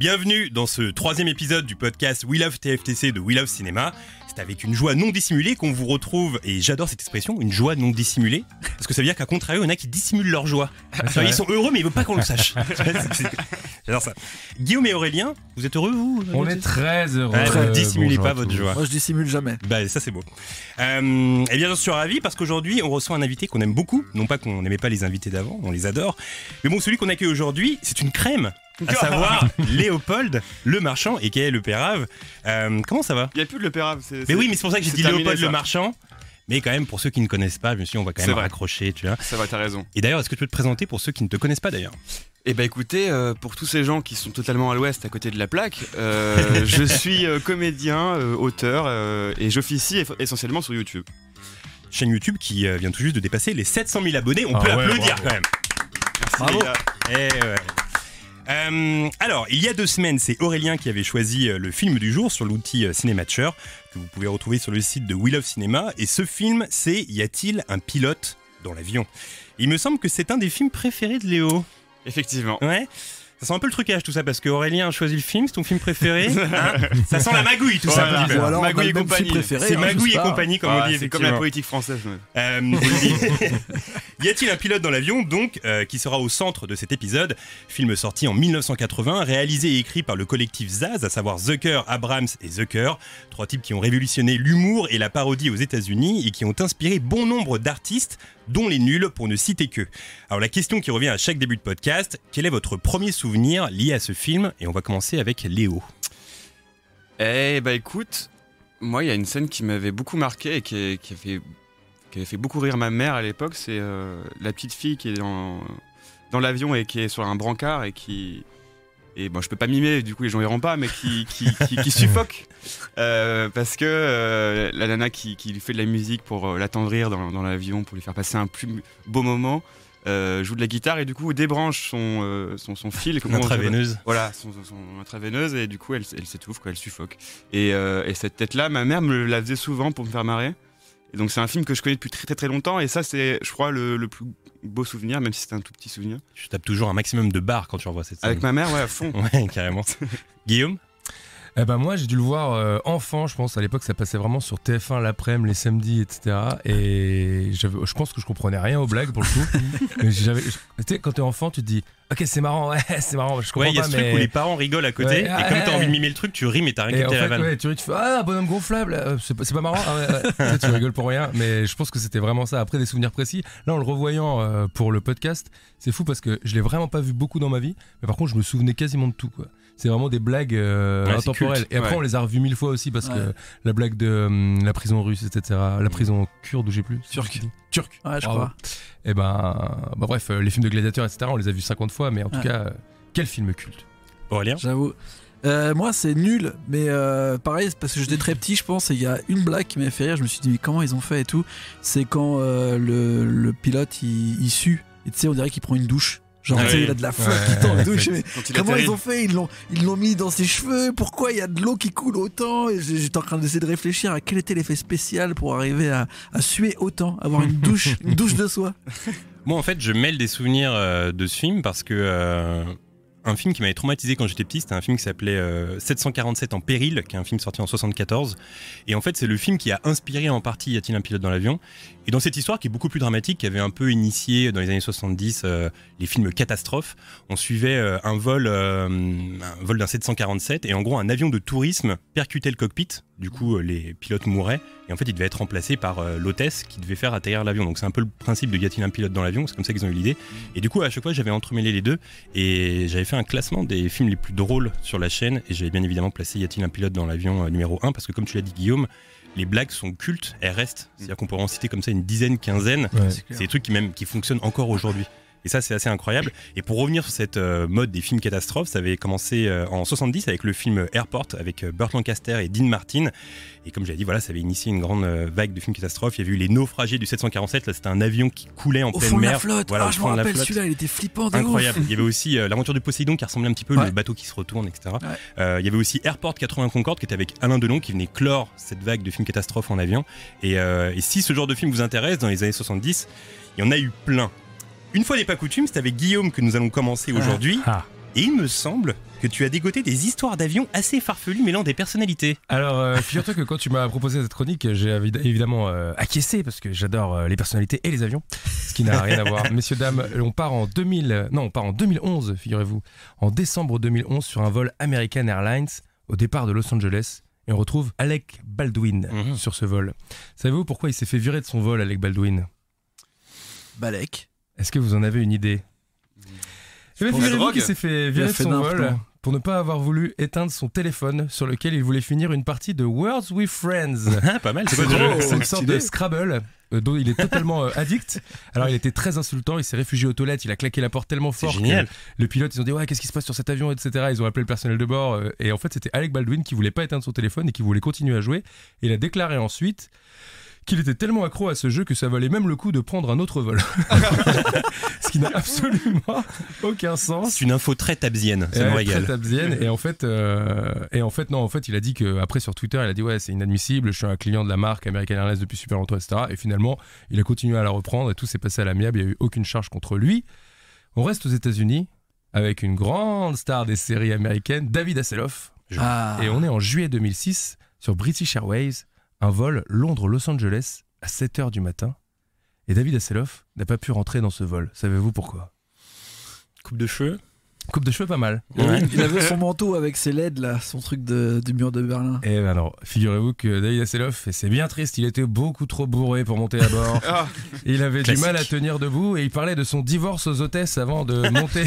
Bienvenue dans ce 3e épisode du podcast We Love TFTC de We Love Cinéma. C'est avec une joie non dissimulée qu'on vous retrouve, et j'adore cette expression, une joie non dissimulée, parce que ça veut dire qu'à contrario, il y en a qui dissimulent leur joie. Ils sont heureux mais ils veulent pas qu'on le sache. J'adore ça. Guillaume et Aurélien, vous êtes heureux vous? On est très heureux. Ne dissimulez pas votre joie. Moi je dissimule jamais. Bah ça c'est beau. Et bien j'en suis ravi parce qu'aujourd'hui on reçoit un invité qu'on aime beaucoup. Non pas qu'on n'aimait pas les invités d'avant, on les adore. Mais bon, celui qu'on accueille aujourd'hui, c'est une crème. À savoir Léopold Le Marchand et Le Pérave. Comment ça va? Il n'y a plus de Le Pérave. Mais oui, mais c'est pour ça que j'ai dit Léopold ça. Le Marchand. Mais quand même, pour ceux qui ne connaissent pas, je me suis dit, on va quand même raccrocher, tu vois. Ça va, t'as raison. Et d'ailleurs, est-ce que tu peux te présenter pour ceux qui ne te connaissent pas d'ailleurs? Eh ben écoutez, pour tous ces gens qui sont totalement à l'ouest, à côté de la plaque, je suis comédien, auteur, et j'officie essentiellement sur YouTube. Chaîne YouTube qui vient tout juste de dépasser les 700 000 abonnés. On peut applaudir quand même. Merci bravo. les gars. Alors, il y a 2 semaines, c'est Aurélien qui avait choisi le film du jour sur l'outil Cinématcher, que vous pouvez retrouver sur le site de We Love Cinéma. Et ce film, c'est Y a-t-il un pilote dans l'avion? Il me semble que c'est un des films préférés de Léo. Effectivement. Ouais. Ça sent un peu le trucage tout ça, parce que Aurélien a choisi le film, c'est ton film préféré, hein? Ça sent la magouille tout ça. Voilà. Ou alors Magouille on a et le même compagnie. film préféré, C'est hein, magouille je et sais pas. compagnie comme on dit. C'est comme la politique française. Vous le dites. Y a-t-il un pilote dans l'avion, donc, qui sera au centre de cet épisode? Film sorti en 1980, réalisé et écrit par le collectif Zaz, à savoir Zucker, Abrams et Zucker, 3 types qui ont révolutionné l'humour et la parodie aux États-Unis et qui ont inspiré bon nombre d'artistes, dont les nuls pour ne citer que. Alors la question qui revient à chaque début de podcast, quel est votre premier souvenir lié à ce film? Et on va commencer avec Léo. Eh bah écoute, moi il y a une scène qui m'avait beaucoup marqué et qui avait fait beaucoup rire ma mère à l'époque, c'est la petite fille qui est dans l'avion et qui est sur un brancard et bon je peux pas mimer, du coup les gens iront pas, mais qui suffoque parce que la nana qui lui fait de la musique pour l'attendrir dans l'avion, pour lui faire passer un plus beau moment, joue de la guitare et du coup débranche son fil, Intraveineuse. voilà, son intraveineuse, et du coup elle s'étouffe, elle suffoque, et cette tête là ma mère me la faisait souvent pour me faire marrer. Et donc c'est un film que je connais depuis très très très longtemps, et ça c'est je crois le plus beau souvenir, même si c'était un tout petit souvenir. Je tape toujours un maximum de barres quand tu revois cette scène. Avec ma mère, ouais, à fond. Ouais, carrément. Guillaume? Eh ben moi j'ai dû le voir enfant, je pense. À l'époque ça passait vraiment sur TF1 l'après-midi, les samedis, etc. Et je pense que je comprenais rien aux blagues pour le coup. Tu sais, quand t'es enfant tu te dis ok c'est marrant, ouais c'est marrant, je comprends Ouais, il y a pas, ce mais... truc où les parents rigolent à côté, Ouais, et comme t'as envie de mimer le truc, tu ris mais t'as rien Et capté en la fait, vanne. ouais, tu fais ah bonhomme gonflable, c'est pas marrant, ah, ouais. Tu sais, tu rigoles pour rien, mais je pense que c'était vraiment ça. Après des souvenirs précis, là en le revoyant pour le podcast, c'est fou parce que je l'ai vraiment pas vu beaucoup dans ma vie, mais par contre je me souvenais quasiment de tout quoi. C'est vraiment des blagues intemporelles. Et après on les a revus 1000 fois aussi parce que la blague de la prison russe, etc. La prison kurde ou j'ai plus. Turc. Ouais, je crois. Et bref, les films de gladiateurs, etc. On les a vus 50 fois, mais en tout cas, quel film culte. Aurélien? J'avoue. Moi c'est nul, mais pareil, c'est parce que j'étais très petit je pense, et il y a une blague qui m'a fait rire, je me suis dit mais comment ils ont fait et tout. C'est quand le pilote il sue, et tu sais on dirait qu'il prend une douche. Genre tu sais il a de la flotte qui tombe et tout. Je sais, mais comment ils ont fait? Ils l'ont mis dans ses cheveux, pourquoi il y a de l'eau qui coule autant? Et j'étais en train d'essayer de réfléchir à quel était l'effet spécial pour arriver à suer autant, avoir une douche de soie. Moi en fait je mêle des souvenirs de ce film parce que un film qui m'avait traumatisé quand j'étais petit, c'était un film qui s'appelait 747 en péril, qui est un film sorti en 74. Et en fait, c'est le film qui a inspiré en partie Y a-t-il un pilote dans l'avion? Et dans cette histoire qui est beaucoup plus dramatique, qui avait un peu initié dans les années 70 les films catastrophes, on suivait un vol d'un 747 et en gros un avion de tourisme percutait le cockpit. Du coup, les pilotes mouraient et en fait, ils devaient être remplacés par l'hôtesse qui devait faire atterrir l'avion. Donc c'est un peu le principe de Y a-t-il un pilote dans l'avion? C'est comme ça qu'ils ont eu l'idée. Et du coup, à chaque fois, j'avais entremêlé les deux et j'avais fait un classement des films les plus drôles sur la chaîne et j'avais bien évidemment placé Y a-t-il un pilote dans l'avion numéro 1 parce que comme tu l'as dit Guillaume, les blagues sont cultes, elles restent. C'est-à-dire qu'on pourrait en citer comme ça une dizaine, quinzaine. Ouais. C'est des trucs qui fonctionnent encore aujourd'hui. Et ça, c'est assez incroyable. Et pour revenir sur cette mode des films catastrophes, ça avait commencé en 70 avec le film Airport avec Burt Lancaster et Dean Martin. Et comme j'ai dit, voilà, ça avait initié une grande vague de films catastrophes. Il y avait eu les naufragés du 747. Là, c'était un avion qui coulait en pleine mer. Au fond de la flotte. Voilà, je me rappelle celui-là, il était flippant de incroyable. ouf. Il y avait aussi l'aventure du Poséidon qui ressemblait un petit peu, le bateau qui se retourne, etc. Ouais. Il y avait aussi Airport 80 Concorde qui était avec Alain Delon qui venait clore cette vague de films catastrophes en avion. Et si ce genre de film vous intéresse, dans les années 70, il y en a eu plein. Une fois n'est pas coutume, c'est avec Guillaume que nous allons commencer aujourd'hui. Et il me semble que tu as dégoté des histoires d'avions assez farfelues mêlant des personnalités. Alors, figure-toi que quand tu m'as proposé cette chronique, j'ai évidemment acquiescé parce que j'adore les personnalités et les avions, ce qui n'a rien à voir. Messieurs, dames, on part en 2011, figurez-vous, en décembre 2011 sur un vol American Airlines au départ de Los Angeles. Et on retrouve Alec Baldwin sur ce vol. Savez-vous pourquoi il s'est fait virer de son vol, Alec Baldwin? Balek. Est-ce que vous en avez une idée? Eh bien, figurez-vous qu'il s'est fait virer de son vol pour ne pas avoir voulu éteindre son téléphone sur lequel il voulait finir une partie de Words with Friends. Ah, pas mal, c'est quoi le jeu? C'est une sorte de Scrabble dont il est totalement addict. Alors il était très insultant, il s'est réfugié aux toilettes, il a claqué la porte tellement fort que le pilote, ils ont dit ouais, qu'est-ce qui se passe sur cet avion, etc. Ils ont appelé le personnel de bord et en fait c'était Alec Baldwin qui voulait pas éteindre son téléphone et qui voulait continuer à jouer. Et il a déclaré ensuite qu'il était tellement accro à ce jeu que ça valait même le coup de prendre un autre vol. Ce qui n'a absolument aucun sens. C'est une info très tabzienne, ça me régale. Très tabzienne. Et en fait, il a dit qu'après sur Twitter, il a dit ouais, c'est inadmissible, je suis un client de la marque American Airlines depuis super longtemps, etc. Et finalement, il a continué à la reprendre et tout s'est passé à l'amiable, il n'y a eu aucune charge contre lui. On reste aux États-Unis avec une grande star des séries américaines, David Hasselhoff. Et on est en juillet 2006 sur British Airways. Un vol Londres-Los Angeles à 7h du matin. Et David Hasselhoff n'a pas pu rentrer dans ce vol. Savez-vous pourquoi? Coupe de cheveux? Coupe de cheveux pas mal. Ouais. Il avait son manteau avec ses LED là, son truc du mur de Berlin. Et ben non, figurez-vous que David Hasselhoff, et c'est bien triste, il était beaucoup trop bourré pour monter à bord. Il avait du mal à tenir debout et il parlait de son divorce aux hôtesses avant de monter.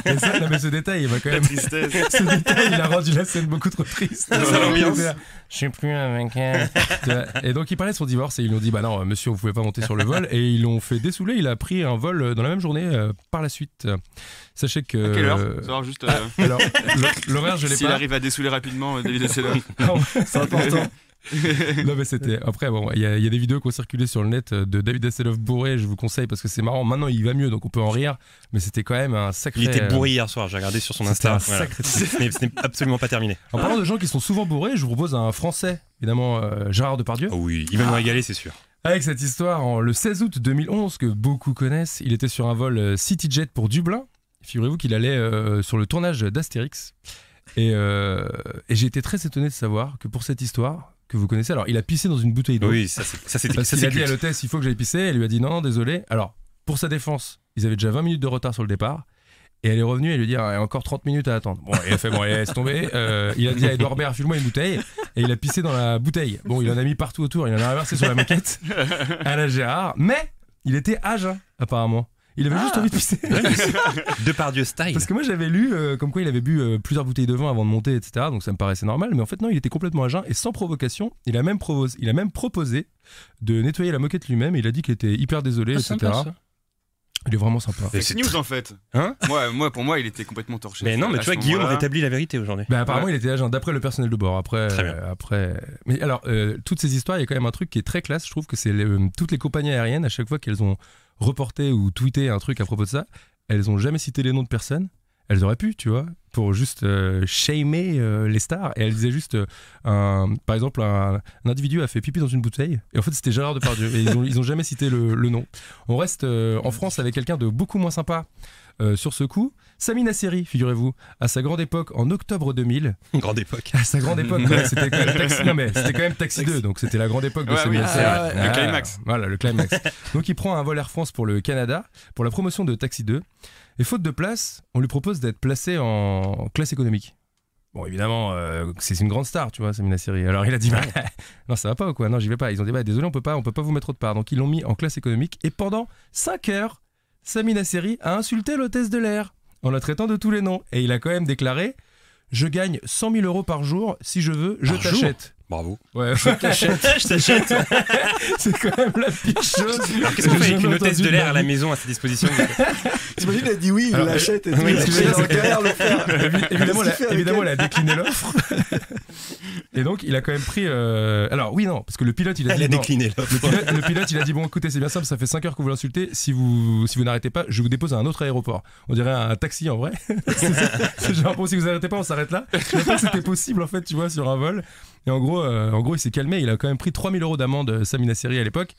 Et ça, non mais ce détail, il va quand même. Ce détail, il a rendu la scène beaucoup trop triste. Je suis plus avec elle. Et donc il parlait de son divorce et ils lui ont dit bah non monsieur vous pouvez pas monter sur le vol et ils l'ont fait dessouler. Il a pris un vol dans la même journée par la suite. Sachez que. À quelle heure? Savoir juste. Alors l'horaire je l'ai pas. S'il arrive à dessouler rapidement, David Hasselhoff. C'est important. Non mais c'était après bon il y a des vidéos qui ont circulé sur le net de David Hasselhoff bourré, je vous conseille parce que c'est marrant. Maintenant il va mieux donc on peut en rire, mais c'était quand même un sacré. Il était bourré hier soir, j'ai regardé sur son Insta. Voilà. Ce n'est absolument pas terminé. En parlant de gens qui sont souvent bourrés, je vous propose un Français, évidemment Gérard Depardieu. Oh oui, il va nous régaler, c'est sûr. Avec cette histoire, le 16 août 2011 que beaucoup connaissent, il était sur un vol CityJet pour Dublin. Figurez-vous qu'il allait sur le tournage d'Astérix et j'ai été très étonné de savoir que pour cette histoire que vous connaissez, alors il a pissé dans une bouteille d'eau. Oui, ça c'est parce qu'il a dit à l'hôtesse il faut que j'aille pisser, elle lui a dit non désolé. Alors pour sa défense, ils avaient déjà 20 minutes de retard sur le départ et elle est revenue et lui dit il y a encore 30 minutes à attendre. Bon, il a fait bon, laisse tomber. Il a dit à Edouard Baird file-moi une bouteille et il a pissé dans la bouteille. Bon, il en a mis partout autour, il en a renversé sur la moquette à la Gérard, mais il était à jeun apparemment. Il avait juste envie de pisser. Depardieu style. Parce que moi j'avais lu comme quoi il avait bu plusieurs bouteilles de vin avant de monter, etc. Donc ça me paraissait normal. Mais en fait non, il était complètement à jeun et sans provocation. Il a même proposé de nettoyer la moquette lui-même. Et il a dit qu'il était hyper désolé, etc. Sympa, ça. Il est vraiment sympa. C'est news en fait. Hein? Pour moi, il était complètement torché. Mais non, mais tu vois, Guillaume rétablit la vérité aujourd'hui. Bah, apparemment, il était à jeun, d'après le personnel de bord. Après. Mais alors, toutes ces histoires, il y a quand même un truc qui est très classe. Je trouve que c'est toutes les compagnies aériennes, à chaque fois qu'elles ont reporté ou tweeté un truc à propos de ça, elles ont jamais cité les noms de personnes. Elles auraient pu, tu vois, pour juste shamer les stars. Et elles disaient juste, par exemple, un individu a fait pipi dans une bouteille. Et en fait, c'était Gérard Depardieu. Et ils ont jamais cité le nom. On reste en France avec quelqu'un de beaucoup moins sympa sur ce coup. Sami Nasseri, figurez-vous, à sa grande époque, en octobre 2000. Grande époque. À sa grande époque, ouais, c'était quand même Taxi. Non mais c'était quand même Taxi 2, donc c'était la grande époque de Sami Nasseri. Le climax. Voilà, le climax. Donc il prend un vol Air France pour le Canada pour la promotion de Taxi 2. Et faute de place, on lui propose d'être placé en classe économique. Bon, évidemment, c'est une grande star, tu vois, Sami Nasseri. Alors il a dit, non, ça va pas ou quoi? Non, j'y vais pas. Ils ont dit, désolé, on peut pas vous mettre autre part. Donc ils l'ont mis en classe économique. Et pendant 5 heures, Sami Nasseri a insulté l'hôtesse de l'air en la traitant de tous les noms. Et il a quand même déclaré, je gagne 100 000 euros par jour. Si je veux, je t'achète. Bravo. Ouais, je t'achète. Je t'achète. C'est quand même la pire chose. Alors qu'est-ce qu'on fait avec une hôtesse de l'air à la maison à sa disposition? T'imagines, il a dit oui, il l'achète et tout. Oui, évidemment, elle a décliné l'offre. Et donc, il a quand même pris. Alors, oui, non, parce que le pilote, il a dit. Elle a décliné l'offre. Le pilote, il a dit bon, écoutez, c'est bien simple, ça fait 5 heures que vous l'insultez. Si vous n'arrêtez pas, je vous dépose à un autre aéroport. On dirait un taxi en vrai. C'est genre, bon, si vous n'arrêtez pas, on s'arrête là. Je savais pas que c'était possible, en fait, tu vois, sur un vol. Et en gros, il s'est calmé. Il a quand même pris 3 000 euros d'amende, Sami Nasseri, à l'époque.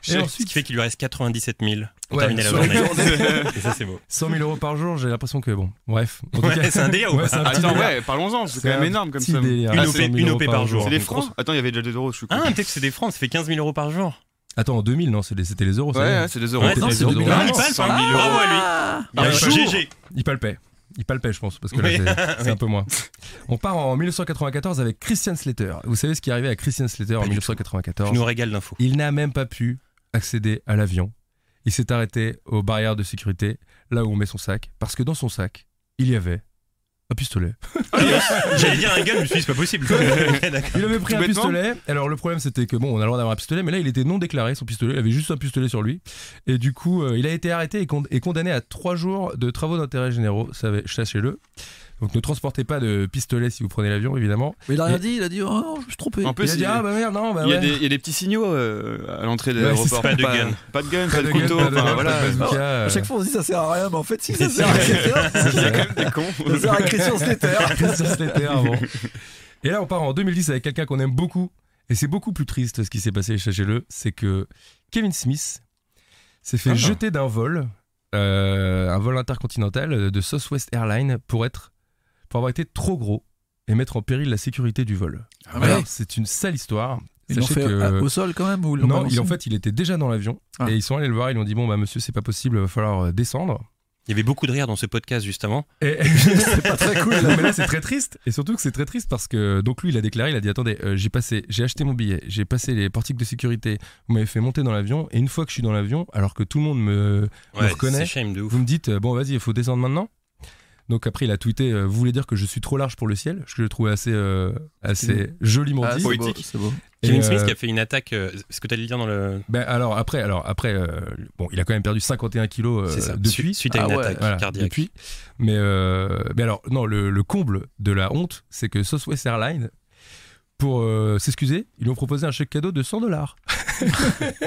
Et Ce ensuite, qui fait qu'il lui reste 97 000 pour Ouais, terminer la sur journée. les Et ça, c'est beau. 100 000 euros par jour, j'ai l'impression que bon, bref. En tout Ouais, cas, c'est un délire ou pas c'est un petit Attends, délire. ouais, parlons-en, c'est quand même un énorme comme petit ça. délire. Une Ah, OP 100 000 euros par jour. C'est des Une francs grosse- Attends, il y avait déjà 2 euros, je suis con. Ah, peut-être que c'est des francs, ça fait 15 000 euros par jour. Attends, en 2000, non, c'était les euros, ça. Ouais, c'est 2 euros. Ouais, non, les c'est euros. 2000. Ah, Ah, il palpe, 100 000 hein. euros. Bravo à lui. Ah, Ah, ouais. GG. Il palpait, je pense, parce que là, Oui. c'est un peu moins. On part en 1994 avec Christian Slater. Vous savez ce qui est arrivé à Christian Slater en Pas du 1994? Tu nous régales d'infos. Il n'a même pas pu accéder à l'avion. Il s'est arrêté aux barrières de sécurité, là où on met son sac, parce que dans son sac, il y avait un pistolet. J'allais dire un gun, je me suis dit, c'est pas possible. Ok, d'accord. Il avait pris Tout un bêtement. pistolet. Alors le problème c'était que bon, on a le droit d'avoir un pistolet, mais là il était non déclaré son pistolet. Il avait juste un pistolet sur lui. Et du coup, il a été arrêté et condamné à 3 jours de travaux d'intérêt généraux. Sachez-le. Donc ne transportez pas de pistolet si vous prenez l'avion, évidemment. Mais il a rien dit, il a dit, oh non, je me suis trompé. En plus, Il a dit ah bah merde non bah il y a ouais. des- il y a des petits signaux à l'entrée de Ouais, l'aéroport. c'est pas de gun. Pas de gun, Pas pas de de gun, couteau. pas de- Enfin, pas voilà. de bazooka, À chaque fois on se dit ça sert à rien, mais en fait si ça sert à quelqu'un, Il y a quand même des cons. ça sert à Christian Slater. Christian Slater, bon. Et là on part en 2010 avec quelqu'un qu'on aime beaucoup. Et c'est beaucoup plus triste ce qui s'est passé, sachez-le. C'est que Kevin Smith s'est fait jeter d'un vol, un vol intercontinental de Southwest Airlines pour avoir été trop gros et mettre en péril la sécurité du vol. Ah ouais. Alors, c'est une sale histoire. Ils l'ont Sachez fait que... au sol quand même ou ils l'ont Non, balancé en fait, il était déjà dans l'avion Ah. et ils sont allés le voir. Ils lui ont dit bon bah monsieur, c'est pas possible, il va falloir descendre. Il y avait beaucoup de rire dans ce podcast juste avant. Et c'est pas très cool. Non, mais là, c'est très triste. Et surtout que c'est très triste parce que donc lui, il a déclaré, il a dit attendez, j'ai acheté mon billet, j'ai passé les portiques de sécurité, vous m'avez fait monter dans l'avion et une fois que je suis dans l'avion, alors que tout le monde me reconnaît, c'est shame de ouf. vous me dites bon vas-y, il faut descendre maintenant. Donc après, il a tweeté vous voulez dire que je suis trop large pour le ciel, ce que je trouvais assez joliment Ah, dit. c'est beau, Poétique. c'est beau. Kevin Et, Smith qui a fait une attaque. Ce que tu allais dire dans le. Ben alors après, bon, il a quand même perdu 51 kilos C'est ça. depuis. Suite à une Ah ouais. attaque Voilà, cardiaque. depuis. Mais alors, non, le comble de la honte, c'est que Southwest Airlines, pour s'excuser, ils lui ont proposé un chèque cadeau de $100.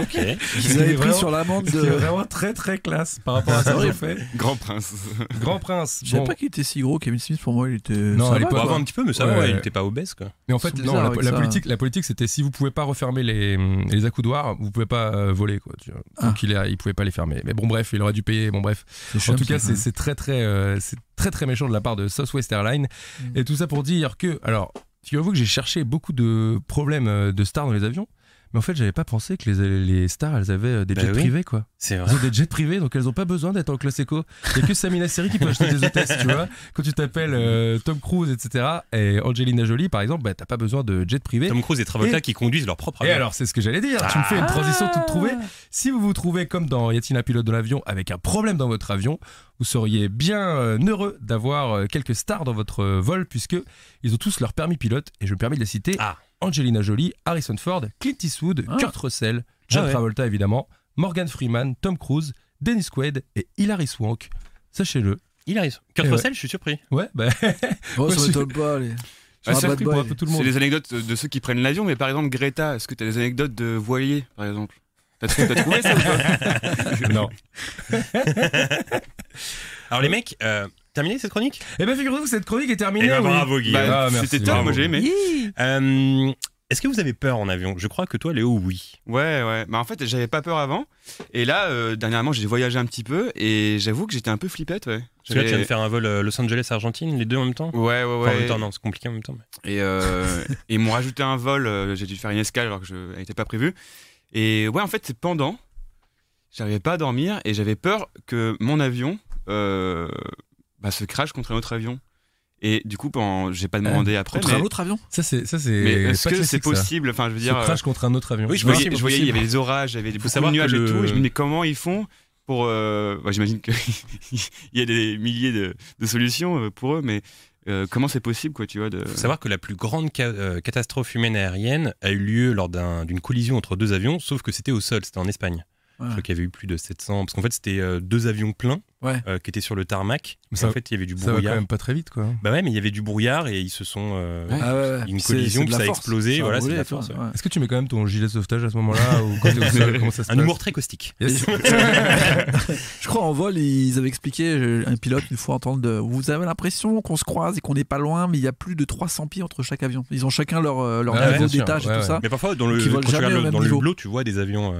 Ok. Ils avaient pris sur l'amende Ce qui est de. vraiment très très classe par rapport à ce qu'ils ont fait. Grand prince. Grand Prince. Je savais Bon. pas qu'il était si gros, Kevin Smith. Pour moi, il était. Non, ça à va, l'époque, quoi. Bravo un petit peu, mais ça Ouais. va, il était pas obèse quoi. Mais en fait, Ils sont non, bizarres avec ça. la politique, c'était si vous pouvez pas refermer les accoudoirs, vous pouvez pas voler quoi. Tu vois. Ah. Donc il pouvait pas les fermer. Mais bon bref, il aurait dû payer. Bon bref. C'est En chum, tout cas, ça. c'est très très méchant de la part de Southwest Airlines. Et tout ça pour dire que, alors, figurez-vous que j'ai cherché beaucoup de problèmes de stars dans les avions, mais en fait, j'avais pas pensé que les stars, elles avaient des Bah jets oui. privés, quoi. C'est vrai. Elles ont des jets privés, donc elles ont pas besoin d'être en classe éco. Il y a que Samina Seri qui peut acheter des hôtesses, tu vois. Quand tu t'appelles Tom Cruise, etc., et Angelina Jolie, par exemple, bah, t'as pas besoin de jet privé. Tom Cruise et Travolta Et- qui conduisent leur propre Et avion. alors, c'est ce que j'allais dire. Tu me fais une transition toute trouvée. Si vous vous trouvez comme dans Y a-t-il un pilote de l'avion avec un problème dans votre avion, vous seriez bien heureux d'avoir quelques stars dans votre vol puisque ils ont tous leur permis pilote et je me permets de les citer. Ah. Angelina Jolie, Harrison Ford, Clint Eastwood, Ah. Kurt Russell, John Ah ouais. Travolta évidemment, Morgan Freeman, Tom Cruise, Dennis Quaid et Hilary Swank. Sachez-le. Il arrive. Kurt Et Russell, je suis surpris. Ouais, bah, Oh, Ouais, ça c'est- m'étonne pas. Les... je suis un bad surpris pour boy. un peu tout le C'est monde. des anecdotes de ceux qui prennent l'avion, mais par exemple, Greta, est-ce que tu as des anecdotes de voilier, par exemple T'as trouvé ça ou pas Non. Alors les mecs, terminé cette chronique. Eh ben figurez-vous que cette chronique est terminée. Eh ben, oui. bravo, Guillaume. Ah, merci, C'était top, bravo. moi j'ai aimé. Est-ce que vous avez peur en avion? Je crois que toi, Léo, oui. Ouais. Bah en fait, j'avais pas peur avant. Et là, dernièrement, j'ai voyagé un petit peu et j'avoue que j'étais un peu flippette, ouais. Parce que là, tu viens de faire un vol Los Angeles-Argentine, les deux en même temps? Ouais. Enfin, en même temps, non, c'est compliqué en même temps. mais- Et ils m'ont rajouté un vol, j'ai dû faire une escale alors que elle n'était pas prévue. Et ouais, en fait, c'est pendant. J'arrivais pas à dormir et j'avais peur que mon avion se crache contre un autre avion. Et du coup, j'ai pas demandé après. Contre Mais, un autre avion. Ça c'est mais est-ce pas que classique, c'est ça. possible? Enfin, je veux Se dire. crash contre un autre avion. Oui, Je voyais, possible, je voyais, il y possible. avait des orages, il y avait beaucoup de savoir que nuages et le- tout. Et je me dis, mais comment ils font pour. J'imagine qu'il y a des milliers de solutions pour eux, mais comment c'est possible, quoi, tu vois Il faut savoir que la plus grande catastrophe humaine aérienne a eu lieu lors d'une collision entre deux avions, sauf que c'était au sol, c'était en Espagne. Ouais. Je crois qu'il y avait eu plus de 700, parce qu'en fait c'était deux avions pleins Ouais. qui étaient sur le tarmac. Mais Et ça- en fait il y avait du Ça va quand brouillard. même pas très vite quoi. Bah ouais, mais il y avait du brouillard et ils se sont Ah ouais. une C'est- collision, c'est de puis la ça a force. explosé, Ça a voilà, c'est roulé, de la toi, force. ouais. ouais. Est-ce que tu mets quand même ton gilet de sauvetage à ce moment-là ou quand t'es au sol, comment ça se Un passe humour très caustique. Yes. Je crois en vol, ils avaient expliqué, un pilote une fois entendre vous avez l'impression qu'on se croise et qu'on n'est pas loin, mais il y a plus de 300 pieds entre chaque avion. Ils ont chacun leur Ah ouais, niveau bien sûr, d'étage et ouais, tout ouais. ça. Mais parfois dans Donc, ils volent quand tu jamais regardes au même dans le niveau. hublot, tu vois des avions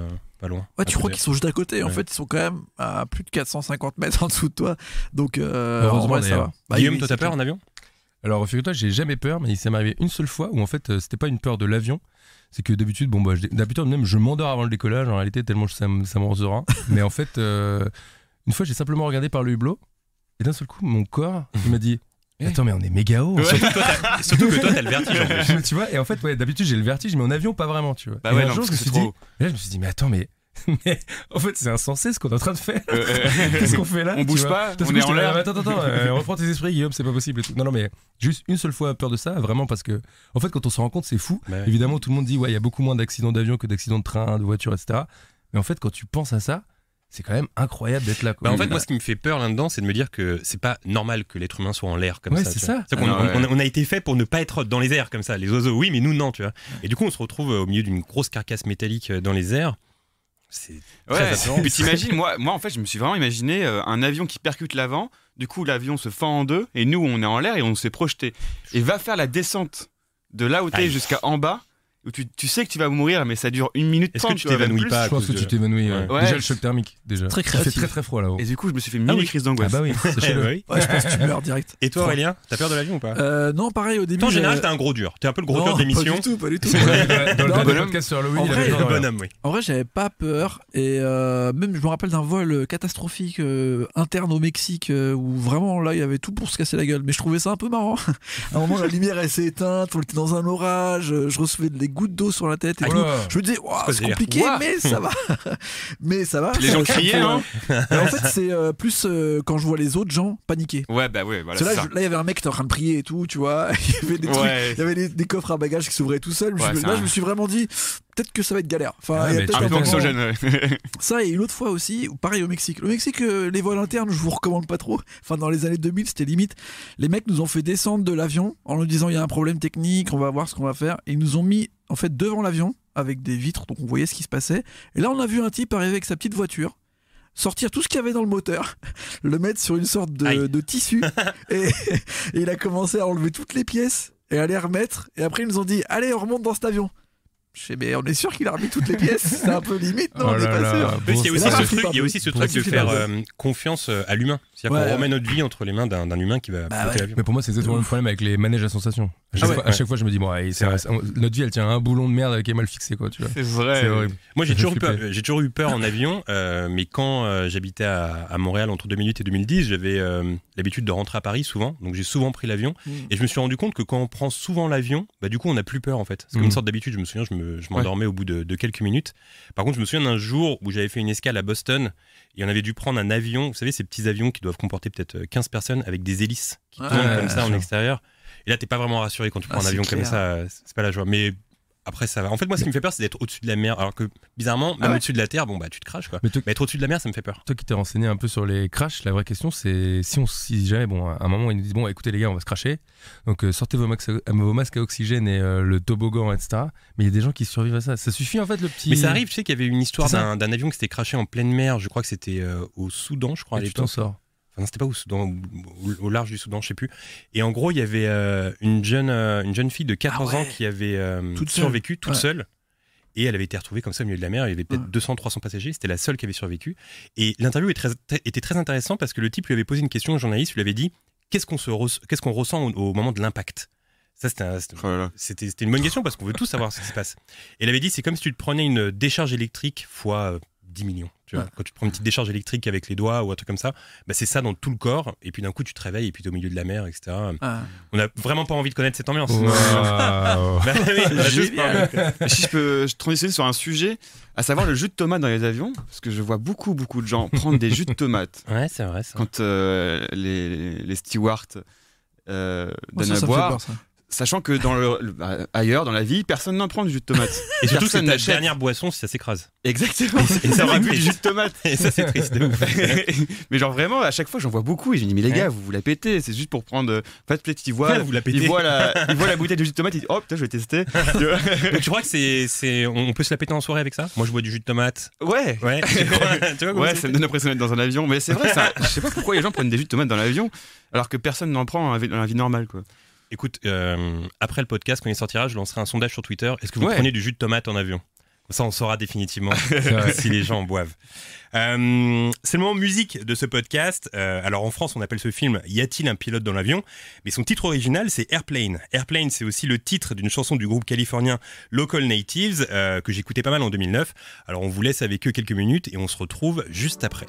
pas loin. Ouais, tu crois qu'ils sont juste à côté. En Ouais. fait, ils sont quand même à plus de 450 mètres en dessous de toi. Donc, Heureusement, en vrai, ça d'ailleurs. va. Bah, Guillaume, oui, toi, c'est t'as peur clair. en avion? Alors, figure-toi, j'ai jamais peur, mais il s'est arrivé une seule fois où en fait, c'était pas une peur de l'avion. C'est que d'habitude, d'habitude même, je m'endors avant le décollage en réalité, tellement ça me rend serein. Mais en fait, une fois, j'ai simplement regardé par le hublot et d'un seul coup, mon corps, il m'a dit attends, mais on est méga haut. Surtout que toi, t'as le vertige en plus. Tu vois, et en fait, ouais, d'habitude, j'ai le vertige, mais en avion, pas vraiment, tu vois. Bah Et ouais, un non, jour, je parce me que suis c'est dit, trop. et là, je me suis dit, mais attends, mais en fait, c'est insensé ce qu'on est en train de faire. Qu'est-ce qu'on fait là On tu bouge vois. pas, Parce on que est j'étais en là, l'air. Attends, reprends tes esprits, Guillaume, c'est pas possible. Et tout. Non, mais juste une seule fois peur de ça, vraiment, parce que, en fait, quand on se rend compte, c'est fou. Bah ouais. Évidemment, tout le monde dit, ouais, il y a beaucoup moins d'accidents d'avion que d'accidents de train, de voiture, etc. Mais en fait, quand tu penses à ça, c'est quand même incroyable d'être là. Quoi. Bah en fait, moi, ce qui me fait peur là-dedans, c'est de me dire que c'est pas normal que l'être humain soit en l'air comme Ouais, ça. c'est tu vois. ça. C'est-à-dire qu'on- Ah, ouais. on a été fait pour ne pas être dans les airs comme ça. Les oiseaux, oui, mais nous, non, tu vois. Et du coup, on se retrouve au milieu d'une grosse carcasse métallique dans les airs. C'est très Ouais, attirant. puis t'imagines, moi en fait je me suis vraiment imaginé un avion qui percute l'avant, du coup l'avion se fend en deux et nous on est en l'air et on s'est projeté. Et va faire la descente de là où t'es Aïe. jusqu'à en bas, où tu sais que tu vas mourir mais ça dure 1 minute Est-ce 30. que tu t'évanouis même plus. pas? Je pense que cause tu de- t'évanouis. Ouais. Ouais. Déjà, le choc thermique, déjà. Très Il fait créatif. très très froid là-haut. Et du coup je me suis fait une Ah mini oui. crise Ah d'angoisse. bah oui, Eh sachez-le. bah oui. Ouais, je pense que tu meurs direct. Et toi, Aurélien, t'as peur de l'avion ou pas? Non, pareil au début. Toi, en général, j'ai- t'es un gros dur. T'es un peu le gros Non, dur de l'émission. Pas du tout, pas du tout. Dans le Non, dernier bonhomme. podcast sur Halloween, En il vrai, avait Le genre, bonhomme, oui. En vrai, j'avais pas peur et même je me rappelle d'un vol catastrophique interne au Mexique où vraiment là il y avait tout pour se casser la gueule. Mais je trouvais ça un peu marrant. À un moment, la lumière elle s'est éteinte, on était dans un orage, je recevais des gouttes d'eau sur la tête et Oh tout. là. Je me disais, Ouah, C'est quoi ce c'est délire? compliqué, Ouah. mais ça va. Mais ça va. Les gens Ça, criaient, hein. Et en fait, c'est plus quand je vois les autres gens paniquer. Ouais bah ouais voilà Parce que c'est là, ça. là, il y avait un mec qui était en train de prier et tout, tu vois. Il y avait des trucs, Ouais. il y avait des coffres à bagages qui s'ouvraient tout seuls. Ouais, c'est Là, un- je me suis vraiment dit, peut-être que ça va être galère. Enfin, Ah, il y a mais peut-être tu Un peu m'étonnes. moment- anxiogène, ouais. Ça et une autre fois aussi, pareil au Mexique. Le Mexique, les vols internes, je vous recommande pas trop. Enfin, dans les années 2000, c'était limite. Les mecs nous ont fait descendre de l'avion en nous disant il y a un problème technique, on va voir ce qu'on va faire. Et ils nous ont mis en fait devant l'avion avec des vitres, donc on voyait ce qui se passait. Et là, on a vu un type arriver avec sa petite voiture, sortir tout ce qu'il y avait dans le moteur, le mettre sur une sorte Aïe. de tissu, et il a commencé à enlever toutes les pièces et à les remettre. Et après, ils nous ont dit allez, on remonte dans cet avion. Je sais, mais on est sûr qu'il a remis toutes les pièces. C'est un peu limite, non? Oh On n'est là pas là. sûr. En plus, il y a Bon, aussi là, ce ça truc, flippe un il y a peu. aussi ce Bon, truc ça de flippe faire un peu. confiance à l'humain. C'est-à-dire Ouais, qu'on remet notre vie entre les mains d'un humain qui va Bah piloter ouais. l'avion. Mais pour moi, c'est exactement le problème avec les manèges à sensation. À chaque, Ah ouais, fois, à chaque fois, je me dis, bon, ouais, C'est vrai. notre vie, elle tient à un boulon de merde qui est mal fixé, quoi, tu vois. C'est vrai. C'est horrible. Moi, Ça fait flipper. j'ai toujours eu peur en avion, mais quand j'habitais à Montréal entre 2008 et 2010, j'avais l'habitude de rentrer à Paris souvent, donc j'ai souvent pris l'avion, et je me suis rendu compte que quand on prend souvent l'avion, bah du coup, on n'a plus peur en fait. C'est comme une sorte d'habitude. Je me souviens, je m'endormais au bout de quelques minutes. Par contre, je me souviens d'un jour où j'avais fait une escale à Boston et on avait dû prendre un avion, vous savez, ces petits avions qui doivent comporter peut-être 15 personnes avec des hélices qui Ouais, tournent ouais, comme ça en sûr. extérieur. Et là, t'es pas vraiment rassuré quand tu prends un c'est avion comme clair. ça, c'est pas la joie. Mais après, ça va. En fait, moi, ce qui me fait peur, c'est d'être au-dessus de la mer. Alors que, bizarrement, même ouais au-dessus de la terre, bon, bah, tu te craches, quoi. Mais Mais être au-dessus de la mer, ça me fait peur. toi qui t'es renseigné un peu sur les crashs, la vraie question c'est si jamais, bon, à un moment ils nous disent bon, écoutez les gars, on va se crasher, donc sortez vos masques à oxygène et le toboggan, etc. Mais il y a des gens qui survivent à ça. Ça suffit en fait le petit. Mais ça arrive, tu sais qu'il y avait une histoire C'est ça. d'un avion qui s'était crashé en pleine mer. Je crois que c'était au Soudan, je crois, à Et tu t'en l'époque. sors. Enfin, non, c'était pas au Soudan, au large du Soudan, je sais plus. Et en gros, il y avait une jeune fille de 14 Ah ouais. ans qui avait Toute seule. survécu toute Ouais. seule. Et elle avait été retrouvée comme ça au milieu de la mer. Il y avait peut-être 200-300 passagers. C'était la seule qui avait survécu. Et l'interview était très intéressante parce que le type lui avait posé une question au journaliste. Il lui avait dit qu'est-ce qu'on ressent au moment de l'impact. Ça, Oh là là. c'était une bonne question parce qu'on veut tous savoir ce qui se passe. Et elle avait dit c'est comme si tu te prenais une décharge électrique fois 10 millions. Tu vois, Ouais. quand tu te prends une petite décharge électrique avec les doigts ou un truc comme ça, bah c'est ça dans tout le corps. Et puis d'un coup, tu te réveilles et puis t'es au milieu de la mer, etc. Ah. On n'a vraiment pas envie de connaître cette ambiance. Waouh. Bah oui, on a tous pas envie. Et si je peux transitionner sur un sujet, à savoir le jus de tomate dans les avions, parce que je vois beaucoup de gens prendre des jus de tomate Ouais, c'est vrai. Ça. quand les stewards Moi, donnent ça à me fait boire, peur, ça. sachant que ailleurs dans la vie, personne n'en prend du jus de tomate. Et surtout que c'est Personne ta n'achète. dernière boisson si ça s'écrase. Exactement. Et ça aurait goût pu du jus de tomate. Et ça, c'est triste. de ouf. Mais genre vraiment, à chaque fois, j'en vois beaucoup et je me dis, mais les gars, vous la pétez, c'est juste pour prendre. En fait, peut-être qu'ils voient, Vous la pétez. ils voient la bouteille de jus de tomate, ils disent, oh putain, je vais tester. Donc tu crois que on peut se la péter en soirée avec ça? Moi, je bois du jus de tomate. Ouais. Ouais. Tu vois comment Ouais, c'est ça me donne l'impression d'être dans un avion, mais c'est vrai, je sais pas pourquoi les gens prennent des jus de tomate dans l'avion, alors que personne n'en prend dans la vie normale, quoi. Écoute, après le podcast, quand il sortira, je lancerai un sondage sur Twitter. Est-ce que vous Ouais. prenez du jus de tomate en avion? Ça, on saura définitivement vrai. si les gens boivent. C'est le moment musique de ce podcast. Alors en France, on appelle ce film « Y a-t-il un pilote dans l'avion ?» Mais son titre original, c'est Airplane. Airplane, c'est aussi le titre d'une chanson du groupe californien Local Natives que j'écoutais pas mal en 2009. Alors on vous laisse avec eux quelques minutes et on se retrouve juste après.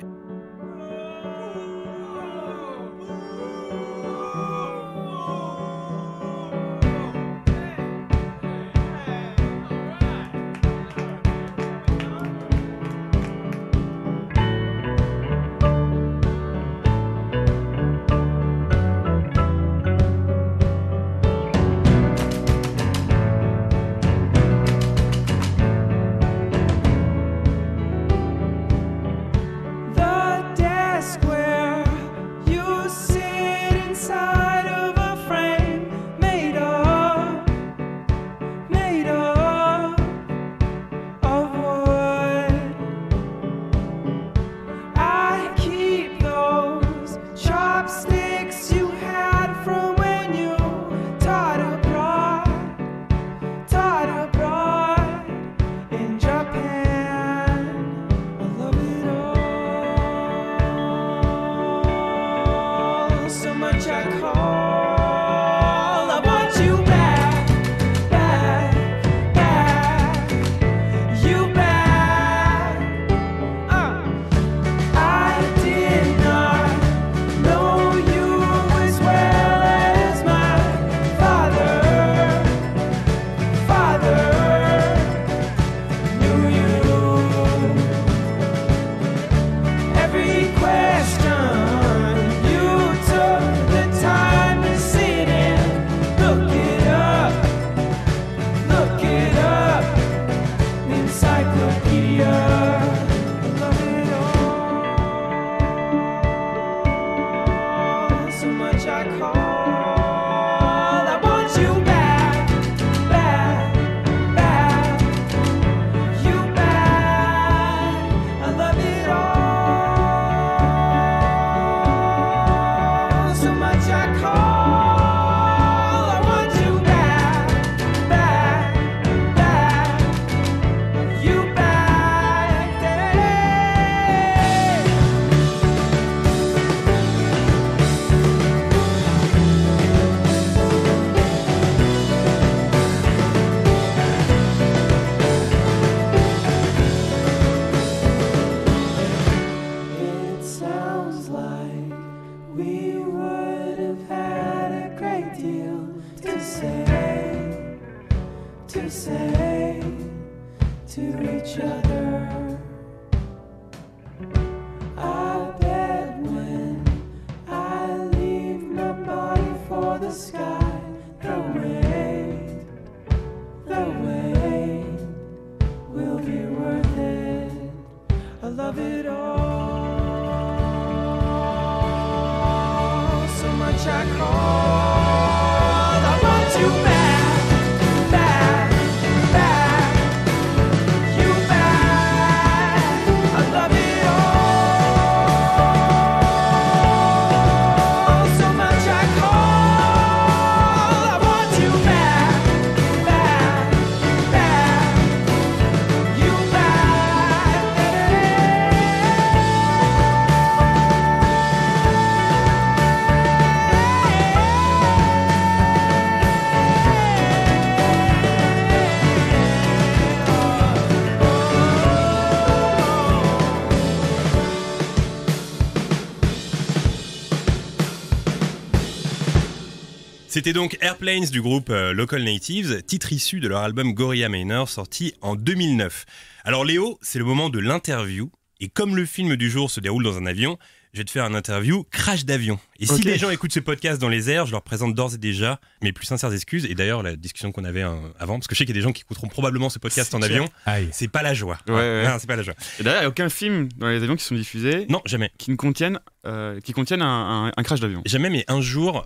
C'était donc Airplanes du groupe Local Natives, titre issu de leur album Gorilla Minor sorti en 2009. Alors Léo, c'est le moment de l'interview et comme le film du jour se déroule dans un avion, je vais te faire un interview crash d'avion. Et si les gens écoutent ce podcast dans les airs, je leur présente d'ores et déjà mes plus sincères excuses. Et d'ailleurs, la discussion qu'on avait avant, parce que je sais qu'il y a des gens qui écouteront probablement ce podcast en avion, c'est pas la joie. Ouais. Non, c'est pas la joie. Et d'ailleurs, il n'y a aucun film dans les avions qui sont diffusés. Non, jamais. Qui contiennent un crash d'avion. Jamais, mais un jour,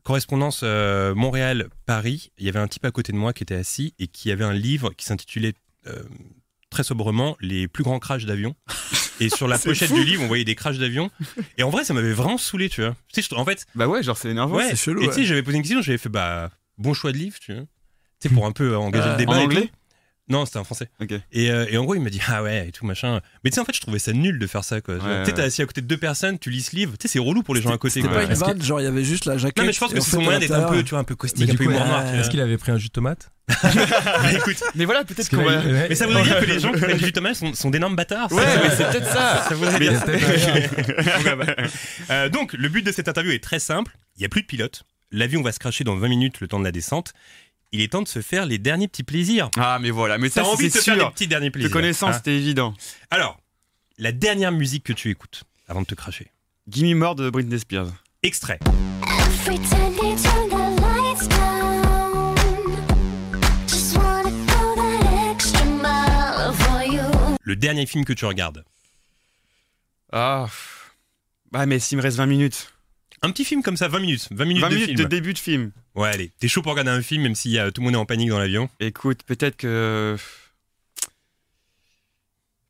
correspondance Montréal-Paris, il y avait un type à côté de moi qui était assis et qui avait un livre qui s'intitulait très sobrement Les plus grands crashs d'avion. Et sur la pochette du livre, on voyait des crashs d'avion. Et en vrai, ça m'avait vraiment saoulé, tu vois. Tu sais, en fait, bah ouais, genre c'est énervant, ouais, c'est chelou. Et tu sais, j'avais posé une question, j'avais fait bon choix de livre, tu vois. Tu sais, pour un peu engager le débat. En anglais ? Non, c'était un français. Ok. Et en gros, il m'a dit ah ouais et tout machin. Mais tu sais, en fait, je trouvais ça nul de faire ça quoi. Ouais, Tu sais, t'es assis à côté de deux personnes, tu lis ce livre. Tu sais, c'est relou pour les gens à côté. C'était quoi. pas une Parce que- vanne, genre il y avait juste la jaquette. Non, mais je pense et que en c'est fait, son moyen à d'être un l'intérieur- peu, tu vois, un peu Mais caustique, un du peu coup, humour noir. tu vois. est-ce qu'il avait pris un jus de tomate? Bah, écoute, Mais voilà, peut-être Parce que là, il- mais ça voudrait dire que les gens qui prennent du jus de tomate sont d'énormes bâtards. Ouais, mais c'est peut-être ça. Ça voudrait il y dire a peut-être un lien. Donc, le but de cette interview est très simple. Il n'y a plus de pilote. L'avion va se cracher dans 20 minutes le temps de la descente. Il est temps de se faire les derniers petits plaisirs. Ah, mais voilà, mais T'as ça, envie de c'est te faire les sûr. petits derniers Te plaisirs. connaissant, hein. c'était évident. Alors, la dernière musique que tu écoutes avant de te cracher. Gimme More de Britney Spears. Extrait. Every time they turn the lights down, just wanna go that extra mile for you. Le dernier film que tu regardes. Ah. Bah, mais s'il me reste 20 minutes. Un petit film comme ça, 20 minutes. 20 minutes 20 de minutes film. de début de film. Ouais, allez. T'es chaud pour regarder un film même si tout le monde est en panique dans l'avion. Écoute, peut-être que